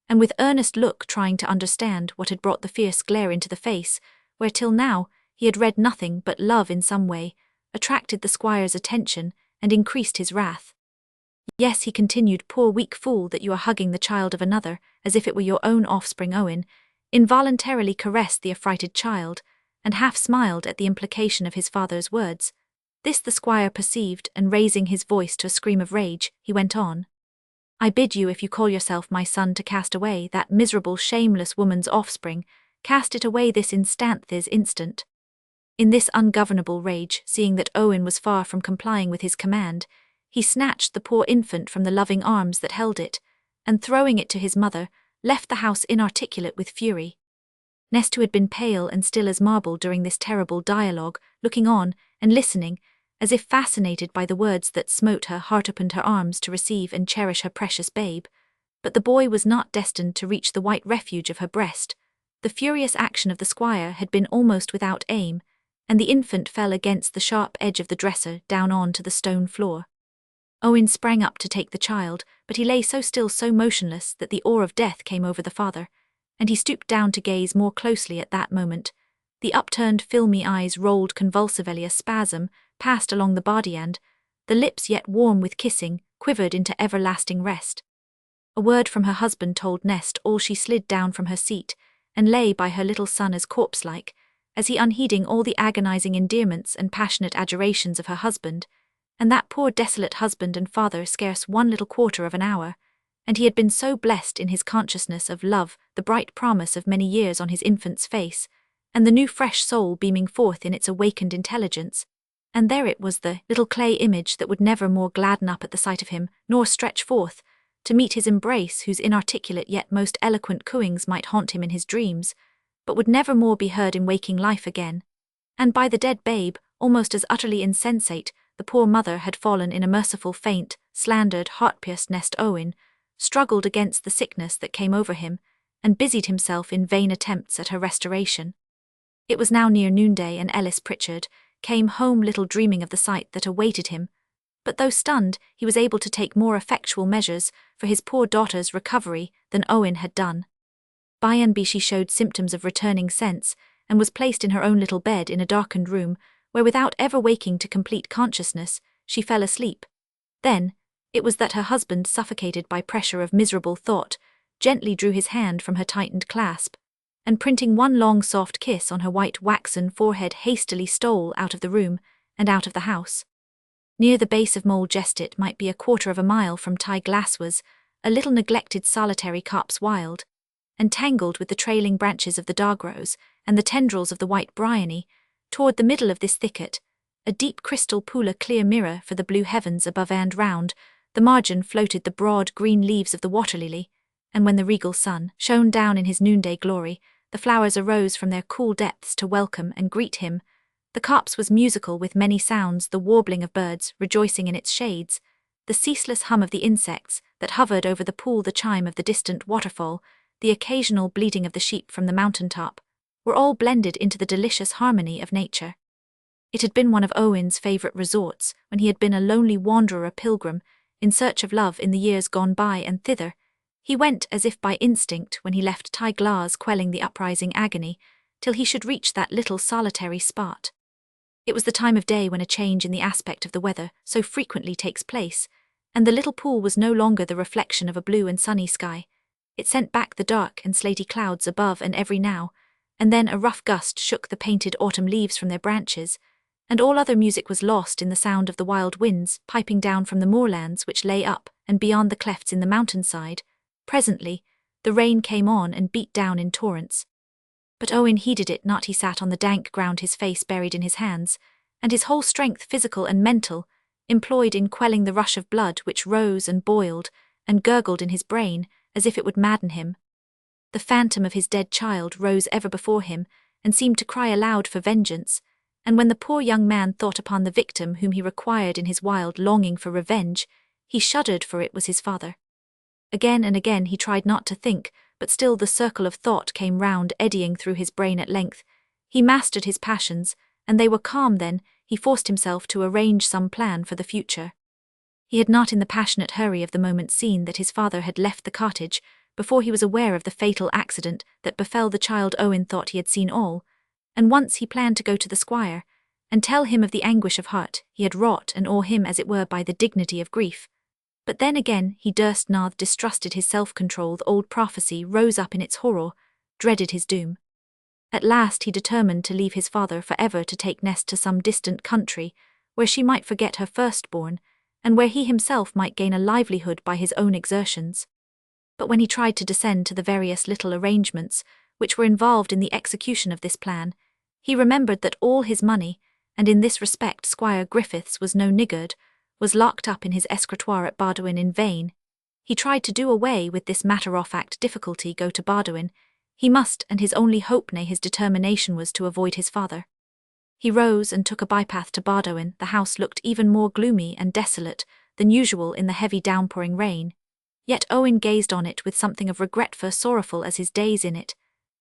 and with earnest look trying to understand what had brought the fierce glare into the face, where till now he had read nothing but love in some way, attracted the squire's attention and increased his wrath. "Yes," he continued, "poor weak fool, that you are hugging the child of another, as if it were your own offspring." Owen involuntarily caressed the affrighted child, and half smiled at the implication of his father's words. This the squire perceived, and raising his voice to a scream of rage, he went on, "I bid you, if you call yourself my son, to cast away that miserable shameless woman's offspring, cast it away this instant." In this ungovernable rage, seeing that Owen was far from complying with his command, he snatched the poor infant from the loving arms that held it, and throwing it to his mother, left the house inarticulate with fury. Nest, who had been pale and still as marble during this terrible dialogue, looking on and listening, as if fascinated by the words that smote her heart, opened her arms to receive and cherish her precious babe. But the boy was not destined to reach the white refuge of her breast. The furious action of the squire had been almost without aim, and the infant fell against the sharp edge of the dresser down on to the stone floor. Owen sprang up to take the child, but he lay so still, so motionless, that the awe of death came over the father, and he stooped down to gaze more closely. At that moment, the upturned filmy eyes rolled convulsively, a spasm passed along the body, and the lips, yet warm with kissing, quivered into everlasting rest. A word from her husband told Nest all. She slid down from her seat, and lay by her little son as corpse-like, as he, unheeding all the agonizing endearments and passionate adjurations of her husband, and that poor desolate husband and father scarce 1/4 of an hour, and he had been so blessed in his consciousness of love, the bright promise of many years on his infant's face, and the new fresh soul beaming forth in its awakened intelligence, and there it was, the little clay image that would never more gladden up at the sight of him, nor stretch forth to meet his embrace, whose inarticulate yet most eloquent cooings might haunt him in his dreams, but would never more be heard in waking life again. And by the dead babe, almost as utterly insensate, the poor mother had fallen in a merciful faint, slandered, heart-pierced Nest. Owen struggled against the sickness that came over him, and busied himself in vain attempts at her restoration. It was now near noonday, and Ellis Pritchard came home little dreaming of the sight that awaited him, but though stunned, he was able to take more effectual measures for his poor daughter's recovery than Owen had done. By and by she showed symptoms of returning sense, and was placed in her own little bed in a darkened room, where without ever waking to complete consciousness, she fell asleep. Then, it was that her husband, suffocated by pressure of miserable thought, gently drew his hand from her tightened clasp, and printing one long soft kiss on her white waxen forehead hastily stole out of the room and out of the house. Near the base of Mole Gestit might be 1/4 of a mile from Ty Glasswas, a little neglected solitary copse wild, and tangled with the trailing branches of the dogrose and the tendrils of the white bryony, toward the middle of this thicket, a deep crystal pool, a clear mirror for the blue heavens above and round, the margin floated the broad green leaves of the water-lily, and when the regal sun shone down in his noonday glory, the flowers arose from their cool depths to welcome and greet him. The copse was musical with many sounds, the warbling of birds rejoicing in its shades, the ceaseless hum of the insects that hovered over the pool, the chime of the distant waterfall, the occasional bleating of the sheep from the mountain-top, were all blended into the delicious harmony of nature. It had been one of Owen's favourite resorts when he had been a lonely wanderer pilgrim in search of love in the years gone by, and thither he went as if by instinct when he left Ty Glas quelling the uprising agony, till he should reach that little solitary spot. It was the time of day when a change in the aspect of the weather so frequently takes place, and the little pool was no longer the reflection of a blue and sunny sky. It sent back the dark and slaty clouds above, and every now and then a rough gust shook the painted autumn leaves from their branches, and all other music was lost in the sound of the wild winds piping down from the moorlands which lay up and beyond the clefts in the mountainside. Presently, the rain came on and beat down in torrents. But Owen heeded it not. He sat on the dank ground, his face buried in his hands, and his whole strength, physical and mental, employed in quelling the rush of blood which rose and boiled and gurgled in his brain as if it would madden him. The phantom of his dead child rose ever before him and seemed to cry aloud for vengeance, and when the poor young man thought upon the victim whom he required in his wild longing for revenge, he shuddered, for it was his father. Again and again he tried not to think, but still the circle of thought came round, eddying through his brain. At length he mastered his passions, and they were calm. Then he forced himself to arrange some plan for the future. He had not in the passionate hurry of the moment seen that his father had left the cottage before he was aware of the fatal accident that befell the child. Owen thought he had seen all, and once he planned to go to the squire and tell him of the anguish of heart he had wrought, and awe him as it were by the dignity of grief. But then again he durst not, distrusted his self-control. The old prophecy rose up in its horror, dreaded his doom. At last he determined to leave his father for ever, to take Nest to some distant country, where she might forget her firstborn, and where he himself might gain a livelihood by his own exertions. But when he tried to descend to the various little arrangements which were involved in the execution of this plan, he remembered that all his money, and in this respect Squire Griffiths was no niggard, was locked up in his escritoire at Bardowin. In vain he tried to do away with this matter-of-fact difficulty. Go to Bardowin he must, and his only hope, nay his determination, was to avoid his father. He rose and took a bypath to Bardowin. The house looked even more gloomy and desolate than usual in the heavy downpouring rain, yet Owen gazed on it with something of regret, for sorrowful as his days in it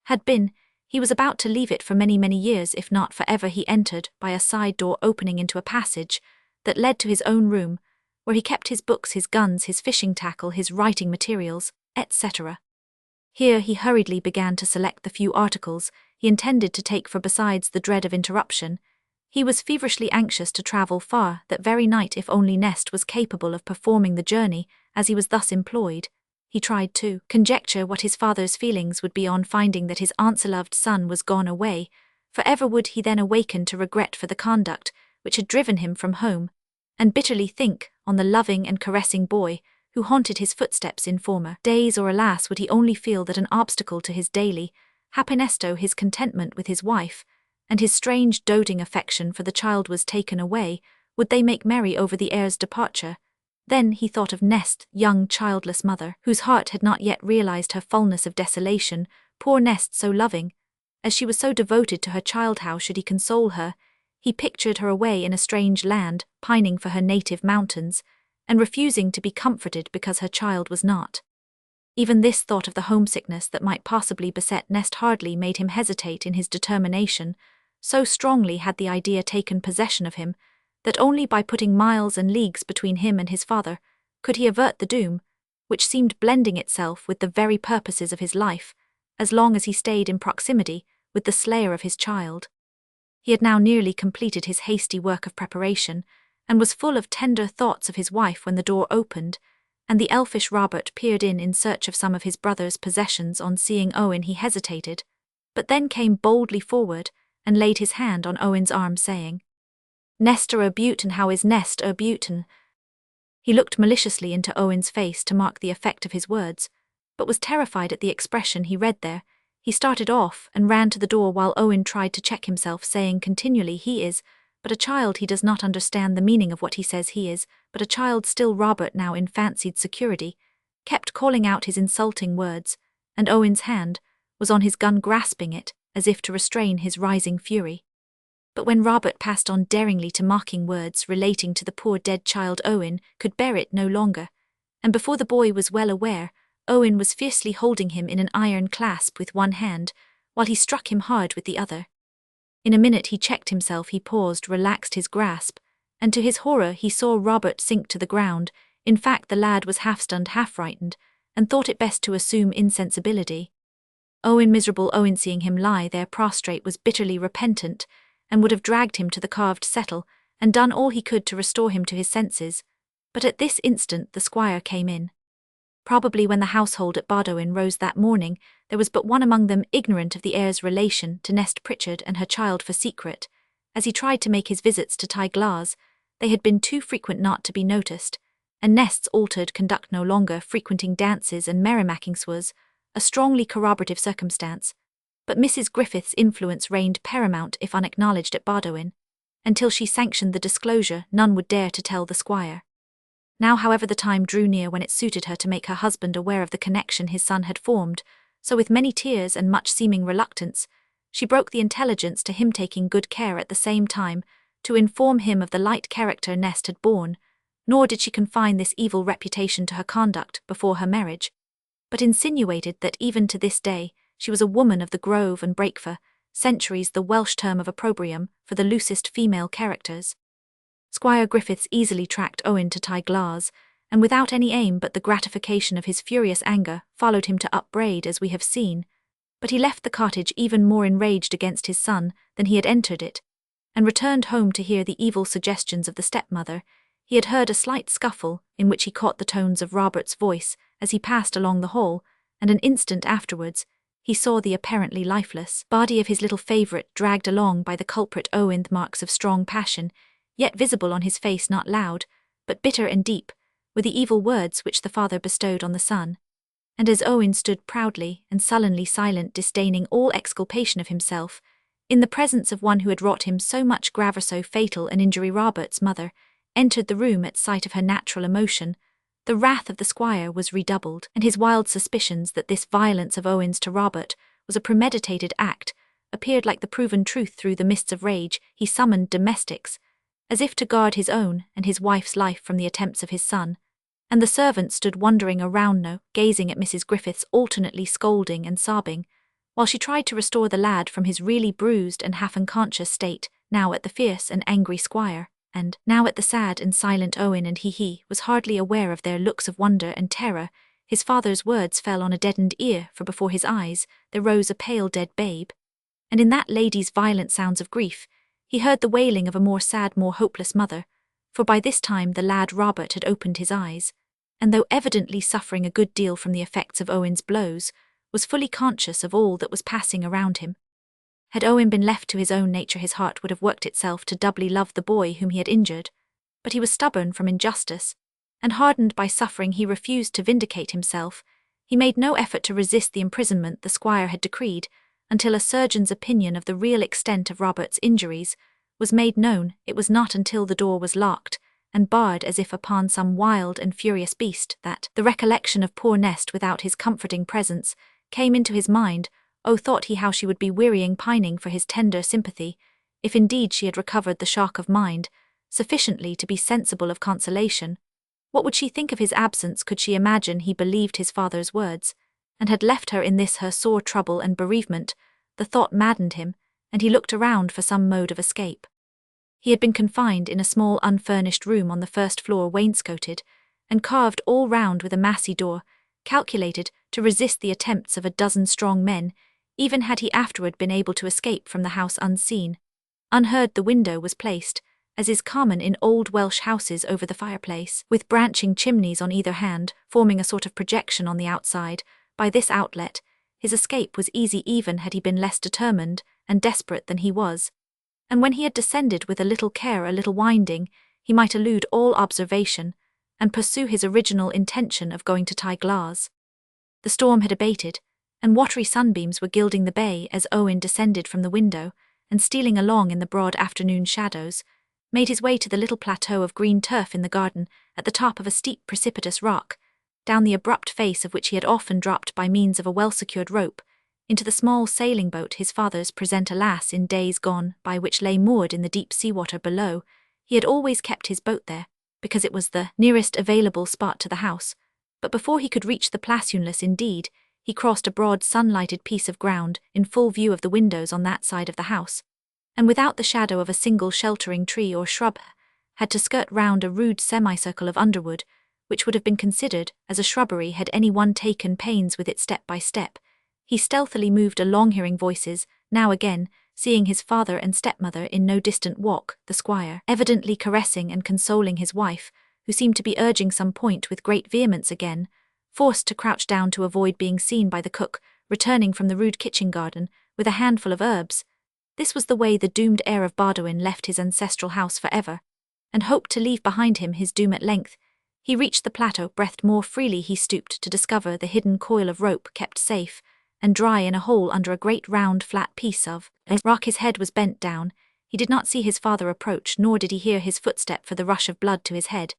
had been, he was about to leave it for many, many years, if not for ever. He entered by a side door opening into a passage that led to his own room, where he kept his books, his guns, his fishing tackle, his writing materials, etc. Here he hurriedly began to select the few articles he intended to take, for besides the dread of interruption, he was feverishly anxious to travel far that very night, if only Nest was capable of performing the journey as he was thus employed. He tried to conjecture what his father's feelings would be on finding that his aunt's-loved son was gone away, for ever would he then awaken to regret for the conduct which had driven him from home, and bitterly think on the loving and caressing boy who haunted his footsteps in former days. Or alas, would he only feel that an obstacle to his daily happiness, his contentment with his wife, and his strange doting affection for the child was taken away, would they make merry over the heir's departure? Then he thought of Nest, young childless mother, whose heart had not yet realized her fullness of desolation. Poor Nest, so loving, as she was so devoted to her child, how should he console her? He pictured her away in a strange land, pining for her native mountains, and refusing to be comforted because her child was not. Even this thought of the homesickness that might possibly beset Nest hardly made him hesitate in his determination. So strongly had the idea taken possession of him, that only by putting miles and leagues between him and his father could he avert the doom, which seemed blending itself with the very purposes of his life, as long as he stayed in proximity with the slayer of his child. He had now nearly completed his hasty work of preparation, and was full of tender thoughts of his wife when the door opened, and the elfish Robert peered in search of some of his brother's possessions. On seeing Owen he hesitated, but then came boldly forward and laid his hand on Owen's arm, saying, "Nest Buten, how is Nest Buten?" He looked maliciously into Owen's face to mark the effect of his words, but was terrified at the expression he read there. He started off and ran to the door while Owen tried to check himself, saying continually, "He is but a child, he does not understand the meaning of what he says, he is but a child still." Robert, now in fancied security, kept calling out his insulting words, and Owen's hand was on his gun, grasping it, as if to restrain his rising fury. But when Robert passed on daringly to mocking words relating to the poor dead child, Owen could bear it no longer, and before the boy was well aware, Owen was fiercely holding him in an iron clasp with one hand, while he struck him hard with the other. In a minute he checked himself, he paused, relaxed his grasp, and to his horror he saw Robert sink to the ground. In fact, the lad was half stunned, half frightened, and thought it best to assume insensibility. Miserable Owen, seeing him lie there prostrate, was bitterly repentant, and would have dragged him to the carved settle, and done all he could to restore him to his senses. But at this instant the squire came in. Probably when the household at Bardowen rose that morning, there was but one among them ignorant of the heir's relation to Nest Pritchard and her child, for secret, as he tried to make his visits to Tyglas, they had been too frequent not to be noticed, and Nest's altered conduct, no longer frequenting dances and merrymakings, was a strongly corroborative circumstance. But Mrs. Griffiths' influence reigned paramount if unacknowledged at Bardowen. Until she sanctioned the disclosure, none would dare to tell the squire. Now, however, the time drew near when it suited her to make her husband aware of the connection his son had formed, so with many tears and much seeming reluctance, she broke the intelligence to him, taking good care at the same time to inform him of the light character Nest had borne. Nor did she confine this evil reputation to her conduct before her marriage, but insinuated that even to this day she was a woman of the grove and brake, for centuries the Welsh term of opprobrium for the loosest female characters. Squire Griffiths easily tracked Owen to Tyglas, and without any aim but the gratification of his furious anger, followed him to Upbraid, as we have seen. But he left the cottage even more enraged against his son than he had entered it, and returned home to hear the evil suggestions of the stepmother. He had heard a slight scuffle, in which he caught the tones of Robert's voice as he passed along the hall, and an instant afterwards he saw the apparently lifeless body of his little favourite dragged along by the culprit Owen. The marks of strong passion, yet visible on his face, not loud, but bitter and deep, were the evil words which the father bestowed on the son. And as Owen stood proudly and sullenly silent, disdaining all exculpation of himself, in the presence of one who had wrought him so much grave, so fatal an injury, Robert's mother entered the room at sight of her natural emotion. The wrath of the squire was redoubled, and his wild suspicions that this violence of Owen's to Robert was a premeditated act appeared like the proven truth. Through the mists of rage he summoned domestics, as if to guard his own and his wife's life from the attempts of his son, and the servants stood wondering around now, gazing at Mrs. Griffiths, alternately scolding and sobbing, while she tried to restore the lad from his really bruised and half unconscious state, now at the fierce and angry squire, and now at the sad and silent Owen. And he was hardly aware of their looks of wonder and terror. His father's words fell on a deadened ear, for before his eyes there rose a pale dead babe, and in that lady's violent sounds of grief he heard the wailing of a more sad, more hopeless mother. For by this time the lad Robert had opened his eyes, and though evidently suffering a good deal from the effects of Owen's blows, was fully conscious of all that was passing around him. Had Owen been left to his own nature, his heart would have worked itself to doubly love the boy whom he had injured, but he was stubborn from injustice, and hardened by suffering he refused to vindicate himself. He made no effort to resist the imprisonment the squire had decreed, until a surgeon's opinion of the real extent of Robert's injuries was made known. It was not until the door was locked and barred as if upon some wild and furious beast that the recollection of poor Nest without his comforting presence came into his mind. Oh, thought he, how she would be wearying, pining for his tender sympathy, if indeed she had recovered the shock of mind sufficiently to be sensible of consolation. What would she think of his absence could she imagine he believed his father's words, and had left her in this her sore trouble and bereavement? The thought maddened him, and he looked around for some mode of escape. He had been confined in a small unfurnished room on the first floor, wainscoted, and carved all round with a massy door, calculated to resist the attempts of a dozen strong men. even had he afterward been able to escape from the house unseen. Unheard the window was placed, as is common in old Welsh houses over the fireplace, with branching chimneys on either hand, forming a sort of projection on the outside. By this outlet, his escape was easy even had he been less determined and desperate than he was. And when he had descended with a little care, a little winding, he might elude all observation, and pursue his original intention of going to tie glass. The storm had abated, and watery sunbeams were gilding the bay as Owen descended from the window, and stealing along in the broad afternoon shadows, made his way to the little plateau of green turf in the garden at the top of a steep precipitous rock, down the abrupt face of which he had often dropped by means of a well-secured rope, into the small sailing boat his father's present alas in days gone by, which lay moored in the deep sea-water below. He had always kept his boat there, because it was the nearest available spot to the house, but before he could reach the placeunless indeed, he crossed a broad sun-lighted piece of ground in full view of the windows on that side of the house, and without the shadow of a single sheltering tree or shrub, had to skirt round a rude semicircle of underwood, which would have been considered as a shrubbery had any one taken pains with it step by step. He stealthily moved along, hearing voices, now again, seeing his father and stepmother in no distant walk, the squire evidently caressing and consoling his wife, who seemed to be urging some point with great vehemence again, forced to crouch down to avoid being seen by the cook, returning from the rude kitchen garden with a handful of herbs. This was the way the doomed heir of Bardowyn left his ancestral house for ever, and hoped to leave behind him his doom at length. He reached the plateau, breathed more freely. He stooped to discover the hidden coil of rope kept safe and dry in a hole under a great round flat piece of rock. His head was bent down. He did not see his father approach, nor did he hear his footstep for the rush of blood to his head.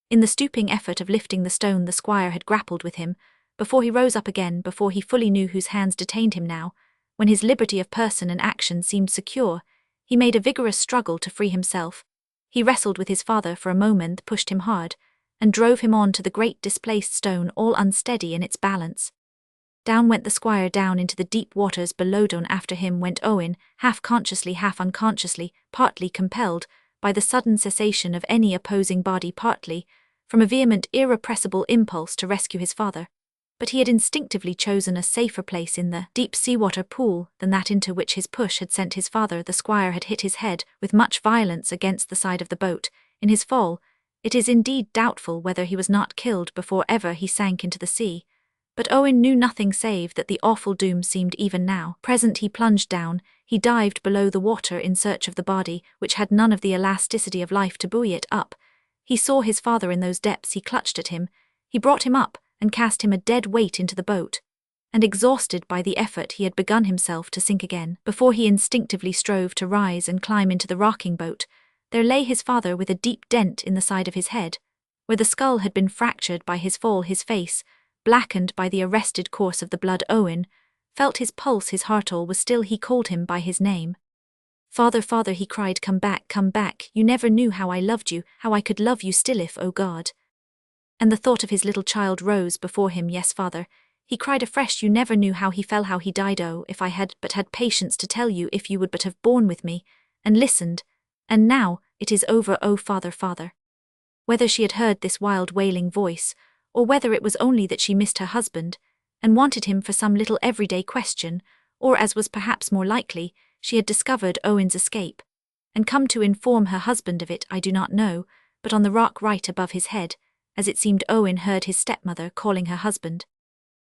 In the stooping effort of lifting the stone, the squire had grappled with him, before he rose up again, before he fully knew whose hands detained him now. When his liberty of person and action seemed secure, he made a vigorous struggle to free himself. He wrestled with his father for a moment, pushed him hard, and drove him on to the great displaced stone, all unsteady in its balance. Down went the squire, down into the deep waters below. Down after him went Owen, half consciously, half unconsciously, partly compelled by the sudden cessation of any opposing body, partly from a vehement, irrepressible impulse to rescue his father. But he had instinctively chosen a safer place in the deep seawater pool than that into which his push had sent his father. The squire had hit his head with much violence against the side of the boat. In his fall, it is indeed doubtful whether he was not killed before ever he sank into the sea. But Owen knew nothing save that the awful doom seemed even now present. He plunged down, he dived below the water in search of the body, which had none of the elasticity of life to buoy it up. He saw his father in those depths. He clutched at him, he brought him up, and cast him a dead weight into the boat. And exhausted by the effort, he had begun himself to sink again. Before he instinctively strove to rise and climb into the rocking boat, there lay his father with a deep dent in the side of his head, where the skull had been fractured by his fall. His face, blackened by the arrested course of the blood. Owen felt his pulse. His heart all was still. He called him by his name. "Father, father," he cried, "come back, come back. You never knew how I loved you, how I could love you still if, oh God." And the thought of his little child rose before him. "Yes, father," he cried afresh, "you never knew how he fell, how he died. Oh, if I had but had patience to tell you, if you would but have borne with me, and listened. And now, it is over, oh father, father." Whether she had heard this wild wailing voice, or whether it was only that she missed her husband, and wanted him for some little everyday question, or, as was perhaps more likely, she had discovered Owen's escape, and come to inform her husband of it, I do not know, but on the rock right above his head, as it seemed, Owen heard his stepmother calling her husband.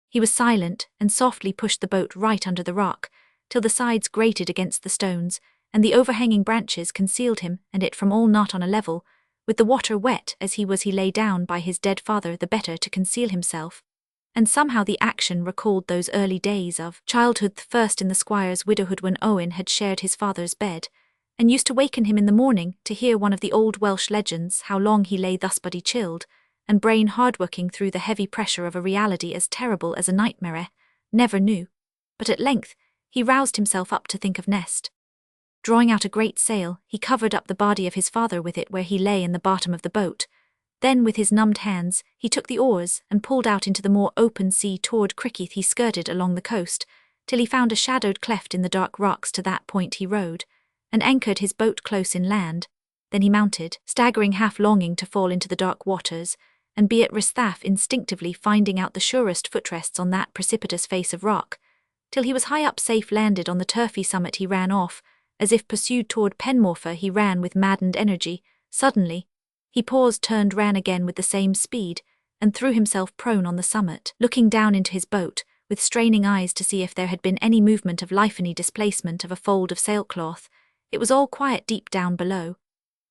He was silent, and softly pushed the boat right under the rock, till the sides grated against the stones, and the overhanging branches concealed him and it from all. Not on a level, with the water wet as he was, he lay down by his dead father, the better to conceal himself. And somehow the action recalled those early days of childhood, first in the squire's widowhood, when Owen had shared his father's bed, and used to waken him in the morning to hear one of the old Welsh legends. How long he lay thus body chilled, and brain hard-working through the heavy pressure of a reality as terrible as a nightmare, never knew. But at length he roused himself up to think of Nest. Drawing out a great sail, he covered up the body of his father with it where he lay in the bottom of the boat. Then with his numbed hands, he took the oars and pulled out into the more open sea toward Griffiths. He skirted along the coast, till he found a shadowed cleft in the dark rocks. To that point he rowed, and anchored his boat close inland. Then he mounted, staggering, half longing to fall into the dark waters, and be at Risthaff, instinctively finding out the surest footrests on that precipitous face of rock. till he was high up safe landed on the turfy summit he ran off, as if pursued toward Penmorfa he ran with maddened energy. Suddenly, he paused, turned, ran again with the same speed, and threw himself prone on the summit, looking down into his boat, with straining eyes to see if there had been any movement of life, any displacement of a fold of sailcloth. It was all quiet deep down below.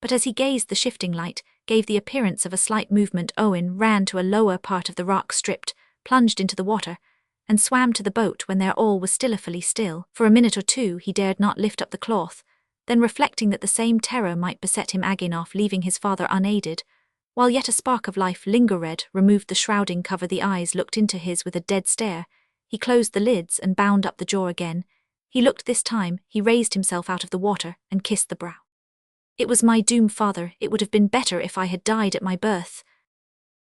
But as he gazed, the shifting light gave the appearance of a slight movement. Owen ran to a lower part of the rock, stripped, plunged into the water, and swam to the boat when there all was stilly still. For a minute or two he dared not lift up the cloth, then reflecting that the same terror might beset him again off, leaving his father unaided, while yet a spark of life lingered, removed the shrouding cover, the eyes looked into his with a dead stare. He closed the lids and bound up the jaw again. He looked this time, he raised himself out of the water and kissed the brow. It was my doom, father, it would have been better if I had died at my birth.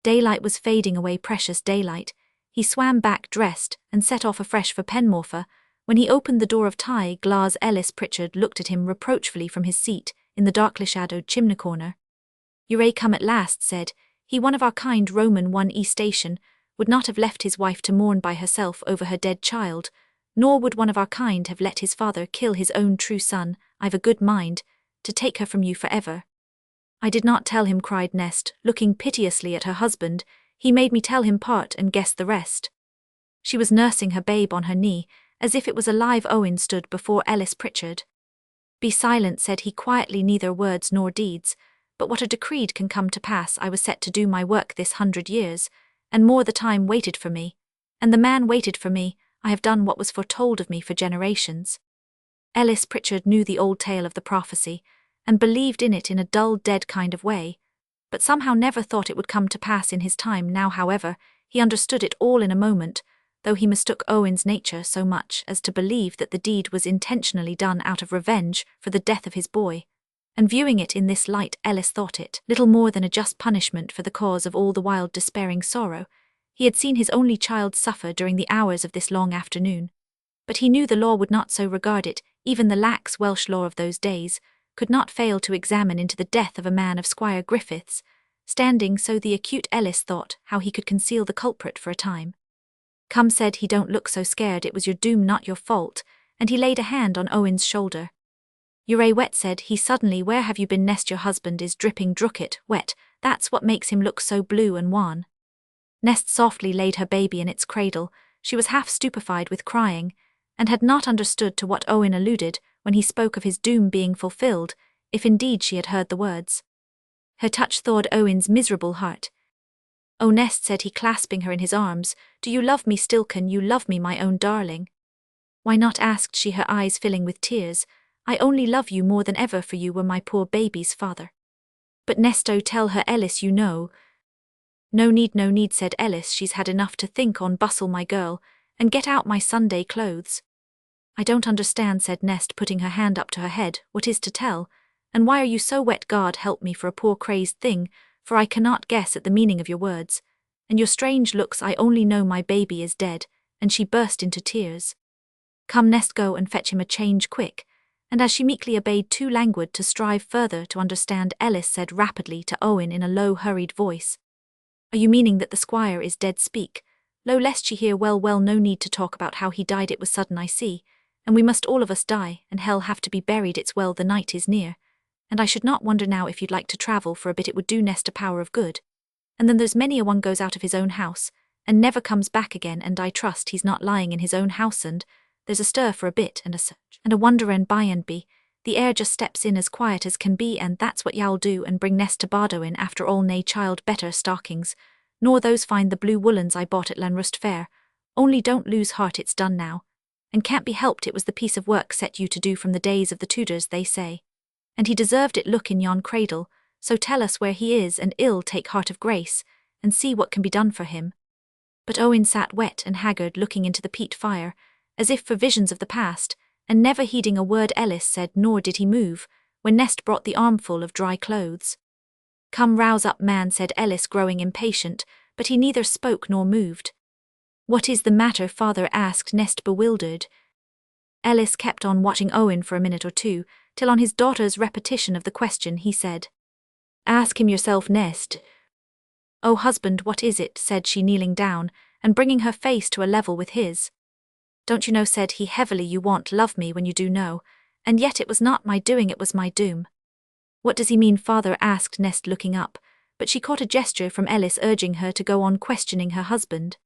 Daylight was fading away, precious daylight. He swam back, dressed, and set off afresh for Penmorfa. When he opened the door of Ty Glass, Ellis Pritchard looked at him reproachfully from his seat in the darkly shadowed chimney corner. "You're come at last," said he. "One of our kind, Roman 1E station, would not have left his wife to mourn by herself over her dead child, nor would one of our kind have let his father kill his own true son. I've a good mind to take her from you forever." "I did not tell him," cried Nest, looking piteously at her husband. "He made me tell him part and guess the rest." She was nursing her babe on her knee, as if it was alive. Owen stood before Ellis Pritchard. "Be silent," said he quietly, "neither words nor deeds, but what are decreed can come to pass. I was set to do my work this 100 years, and more the time waited for me, and the man waited for me. I have done what was foretold of me for generations." Ellis Pritchard knew the old tale of the prophecy, and believed in it in a dull, dead kind of way, but somehow never thought it would come to pass in his time. Now, however, he understood it all in a moment, though he mistook Owen's nature so much as to believe that the deed was intentionally done out of revenge for the death of his boy. And viewing it in this light, Ellis thought it little more than a just punishment for the cause of all the wild, despairing sorrow he had seen his only child suffer during the hours of this long afternoon. But he knew the law would not so regard it. Even the lax Welsh law of those days could not fail to examine into the death of a man of Squire Griffiths, standing. So the acute Ellis thought how he could conceal the culprit for a time. "Come," said he, "don't look so scared. It was your doom, not your fault," and he laid a hand on Owen's shoulder. "You're wet," said he suddenly. "Where have you been?" "Nest, your husband is dripping drucket wet. That's what makes him look so blue and wan." Nest softly laid her baby in its cradle. She was half stupefied with crying, and had not understood to what Owen alluded when he spoke of his doom being fulfilled, if indeed she had heard the words. Her touch thawed Owen's miserable heart. "Oh, Nest," said he, clasping her in his arms, "do you love me still? Can you love me, my own darling?" "Why not?" asked she, her eyes filling with tears. "I only love you more than ever, for you were my poor baby's father." "But Nesto, tell her, Ellis, you know." No need, said Ellis. "She's had enough to think on. Bustle, my girl, and get out my Sunday clothes." "I don't understand," said Nest, putting her hand up to her head. "What is to tell? And why are you so wet? God help me for a poor crazed thing, for I cannot guess at the meaning of your words. And your strange looks. I only know my baby is dead," and she burst into tears. "Come, Nest, go and fetch him a change quick." And as she meekly obeyed, too languid to strive further to understand, Ellis said rapidly to Owen in a low, hurried voice, "Are you meaning that the squire is dead? Speak low, lest she hear." Well, no need to talk about how he died. It was sudden, I see, and we must all of us die, and hell have to be buried. It's well, the night is near, and I should not wonder now if you'd like to travel for a bit. It would do Nest a power of good. And then there's many a one goes out of his own house, and never comes back again, and I trust he's not lying in his own house, and there's a stir for a bit, and a search, and a wonder, and by and be, the air just steps in as quiet as can be, and that's what y'all do, and bring Nest to Bardo in after all. Nay, child, better stockings, nor those find the blue woolens I bought at Lanrust Fair. Only don't lose heart, it's done now, and can't be helped. It was the piece of work set you to do from the days of the Tudors, they say, and he deserved it. Look in yon cradle, so tell us where he is, and ill take heart of grace, and see what can be done for him." But Owen sat wet and haggard, looking into the peat fire, as if for visions of the past, and never heeding a word Ellis said, nor did he move, when Nest brought the armful of dry clothes. "Come, rouse up, man," said Ellis, growing impatient, but he neither spoke nor moved. "What is the matter, father?" asked Nest, bewildered. Ellis kept on watching Owen for a minute or two, till on his daughter's repetition of the question he said, "Ask him yourself, Nest." "Oh, husband, what is it?" said she, kneeling down, and bringing her face to a level with his. Don't you know, said he heavily, you want love me when you do know, and yet it was not my doing, it was my doom. What does he mean, father? Asked Nest, looking up, but she caught a gesture from Ellis urging her to go on questioning her husband.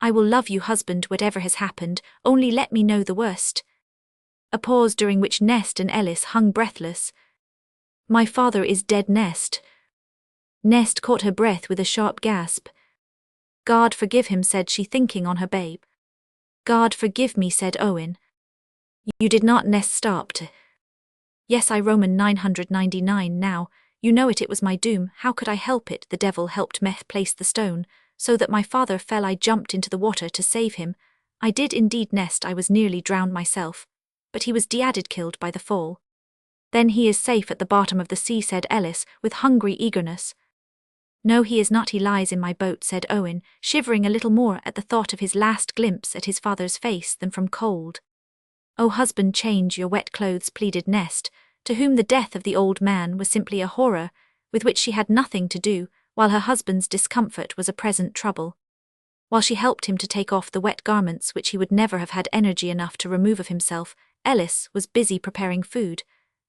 I will love you, husband, whatever has happened, only let me know the worst. A pause during which Nest and Ellis hung breathless. My father is dead, Nest. Nest caught her breath with a sharp gasp. God forgive him, said she, thinking on her babe. God forgive me, said Owen. You did not? Nest stopped. Yes, I Roman 999 now, you know it was my doom, how could I help it? The devil helped me place the stone, so that my father fell. I jumped into the water to save him. I did indeed, Nest, I was nearly drowned myself, but he was dead, killed by the fall. Then he is safe at the bottom of the sea, said Ellis, with hungry eagerness. No, he is not, he lies in my boat, said Owen, shivering a little more at the thought of his last glimpse at his father's face than from cold. Oh, husband, change your wet clothes, pleaded Nest, to whom the death of the old man was simply a horror, with which she had nothing to do, while her husband's discomfort was a present trouble. While she helped him to take off the wet garments which he would never have had energy enough to remove of himself, Ellis was busy preparing food,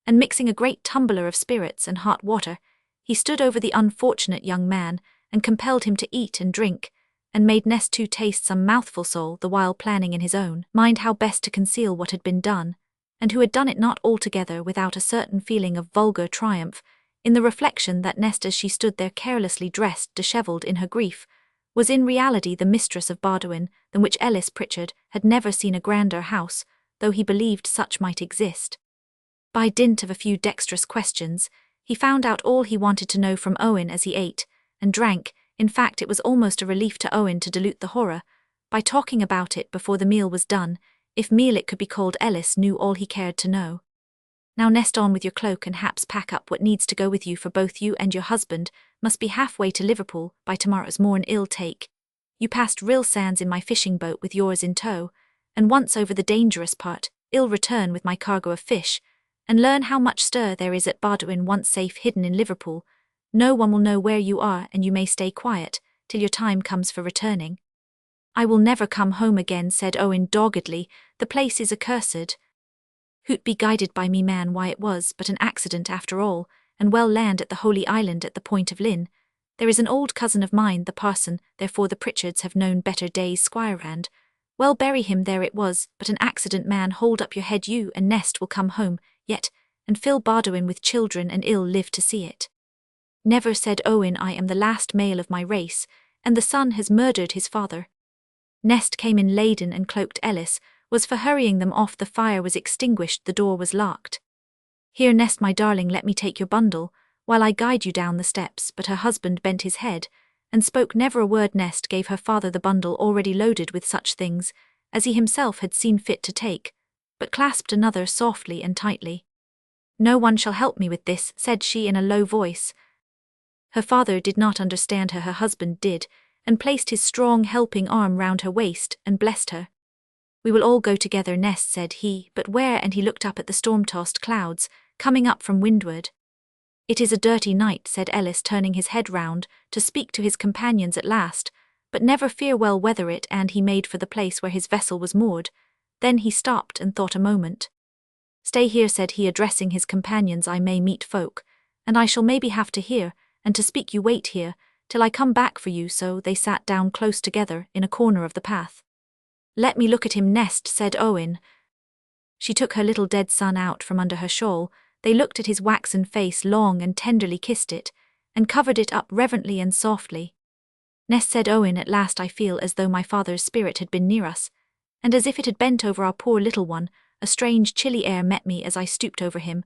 and mixing a great tumbler of spirits and hot water, he stood over the unfortunate young man, and compelled him to eat and drink, and made Nest too taste some mouthful, the while planning in his own mind how best to conceal what had been done, and who had done it not altogether without a certain feeling of vulgar triumph, in the reflection that Nest, as she stood there carelessly dressed, dishevelled in her grief, was in reality the mistress of Bardowin, than which Ellis Pritchard had never seen a grander house, though he believed such might exist. By dint of a few dexterous questions, he found out all he wanted to know from Owen as he ate and drank. In fact, it was almost a relief to Owen to dilute the horror by talking about it before the meal was done, if meal it could be called. Ellis knew all he cared to know. Now, Nest, on with your cloak and haps pack up what needs to go with you, for both you and your husband must be halfway to Liverpool by tomorrow's morn. Ill take you past Rill Sands in my fishing boat with yours in tow, and once over the dangerous part, ill return with my cargo of fish, and learn how much stir there is at Bardowin. Once safe hidden in Liverpool, no one will know where you are, and you may stay quiet till your time comes for returning. I will never come home again, said Owen doggedly, the place is accursed. Who'd be guided by me, man? Why, it was but an accident after all, and well land at the Holy Island at the Point of Lynn. There is an old cousin of mine, the parson, therefore the Pritchards have known better days, Squirerand. Well, bury him there, it was but an accident, man. Hold up your head, you and Nest will come home yet, and fill Bardowin with children, and ill live to see it. Never, said Owen, I am the last male of my race, and the son has murdered his father. Nest came in laden and cloaked. Ellis was for hurrying them off. The fire was extinguished, the door was locked. Here, Nest, my darling, let me take your bundle, while I guide you down the steps. But her husband bent his head, and spoke never a word. Nest gave her father the bundle already loaded with such things as he himself had seen fit to take, but clasped another softly and tightly. No one shall help me with this, said she in a low voice. Her father did not understand her husband did, and placed his strong helping arm round her waist and blessed her. We will all go together, Nest, said he, but where? And he looked up at the storm-tossed clouds coming up from windward. It is a dirty night, said Ellis, turning his head round to speak to his companions at last, but never fear, well weather it. And he made for the place where his vessel was moored. Then he stopped and thought a moment. Stay here, said he, addressing his companions, I may meet folk, and I shall maybe have to hear, and to speak. You wait here till I come back for you. So they sat down close together in a corner of the path. Let me look at him, Nest, said Owen. She took her little dead son out from under her shawl. They looked at his waxen face long and tenderly kissed it, and covered it up reverently and softly. Nest, said Owen at last, I feel as though my father's spirit had been near us, and as if it had bent over our poor little one. A strange chilly air met me as I stooped over him.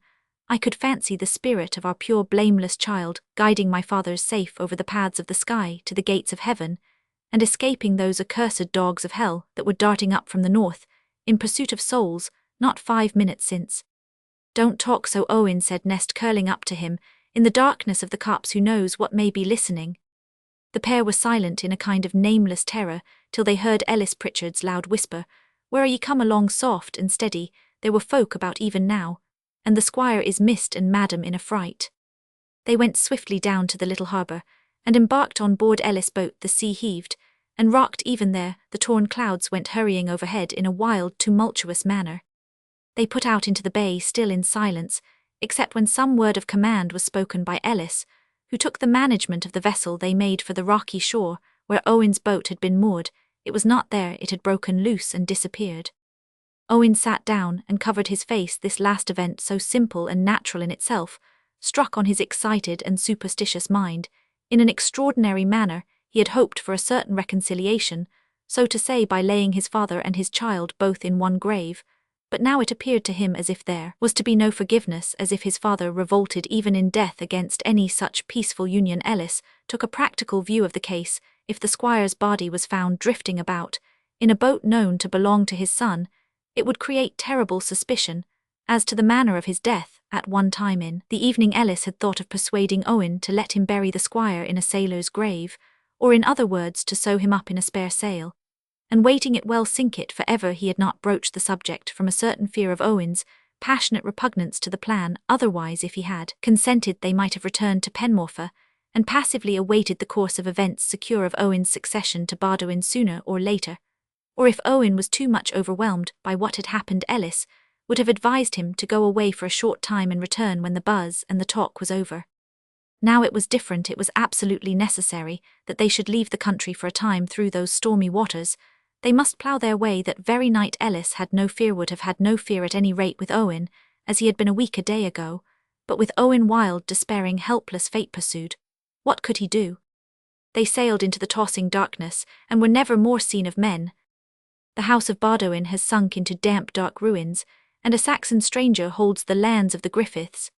I could fancy the spirit of our pure blameless child guiding my father's safe over the paths of the sky to the gates of heaven, and escaping those accursed dogs of hell that were darting up from the north, in pursuit of souls, not 5 minutes since. Don't talk so, Owen, said Nest, curling up to him, in the darkness of the copse. Who knows what may be listening? The pair were silent in a kind of nameless terror, till they heard Ellis Pritchard's loud whisper, Where are ye? Come along soft and steady, there were folk about even now, and the squire is missed and madam in a fright. They went swiftly down to the little harbour, and embarked on board Ellis' boat. The sea heaved, and rocked even there, the torn clouds went hurrying overhead in a wild, tumultuous manner. They put out into the bay still in silence, except when some word of command was spoken by Ellis, who took the management of the vessel. They made for the rocky shore, where Owen's boat had been moored. It was not there, it had broken loose and disappeared. Owen sat down and covered his face. This last event, so simple and natural in itself, struck on his excited and superstitious mind. In an extraordinary manner, he had hoped for a certain reconciliation, so to say, by laying his father and his child both in one grave, but now it appeared to him as if there was to be no forgiveness, as if his father revolted even in death against any such peaceful union. Ellis took a practical view of the case. If the squire's body was found drifting about, in a boat known to belong to his son, it would create terrible suspicion. As to the manner of his death, at one time in the evening Ellis had thought of persuading Owen to let him bury the squire in a sailor's grave, or in other words to sew him up in a spare sail, and waiting it well sink it for ever. He had not broached the subject from a certain fear of Owen's passionate repugnance to the plan. Otherwise, if he had consented, they might have returned to Penmorfa, and passively awaited the course of events, secure of Owen's succession to Bardowin sooner or later. Or if Owen was too much overwhelmed by what had happened, Ellis would have advised him to go away for a short time and return when the buzz and the talk was over. Now it was different. It was absolutely necessary that they should leave the country for a time through those stormy waters. They must plough their way that very night. Ellis had no fear, would have had no fear at any rate with Owen, as he had been a week a day ago, but with Owen wild, despairing, helpless, fate pursued. What could he do? They sailed into the tossing darkness, and were never more seen of men. The house of Bardowin has sunk into damp, dark ruins, and a Saxon stranger holds the lands of the Griffiths.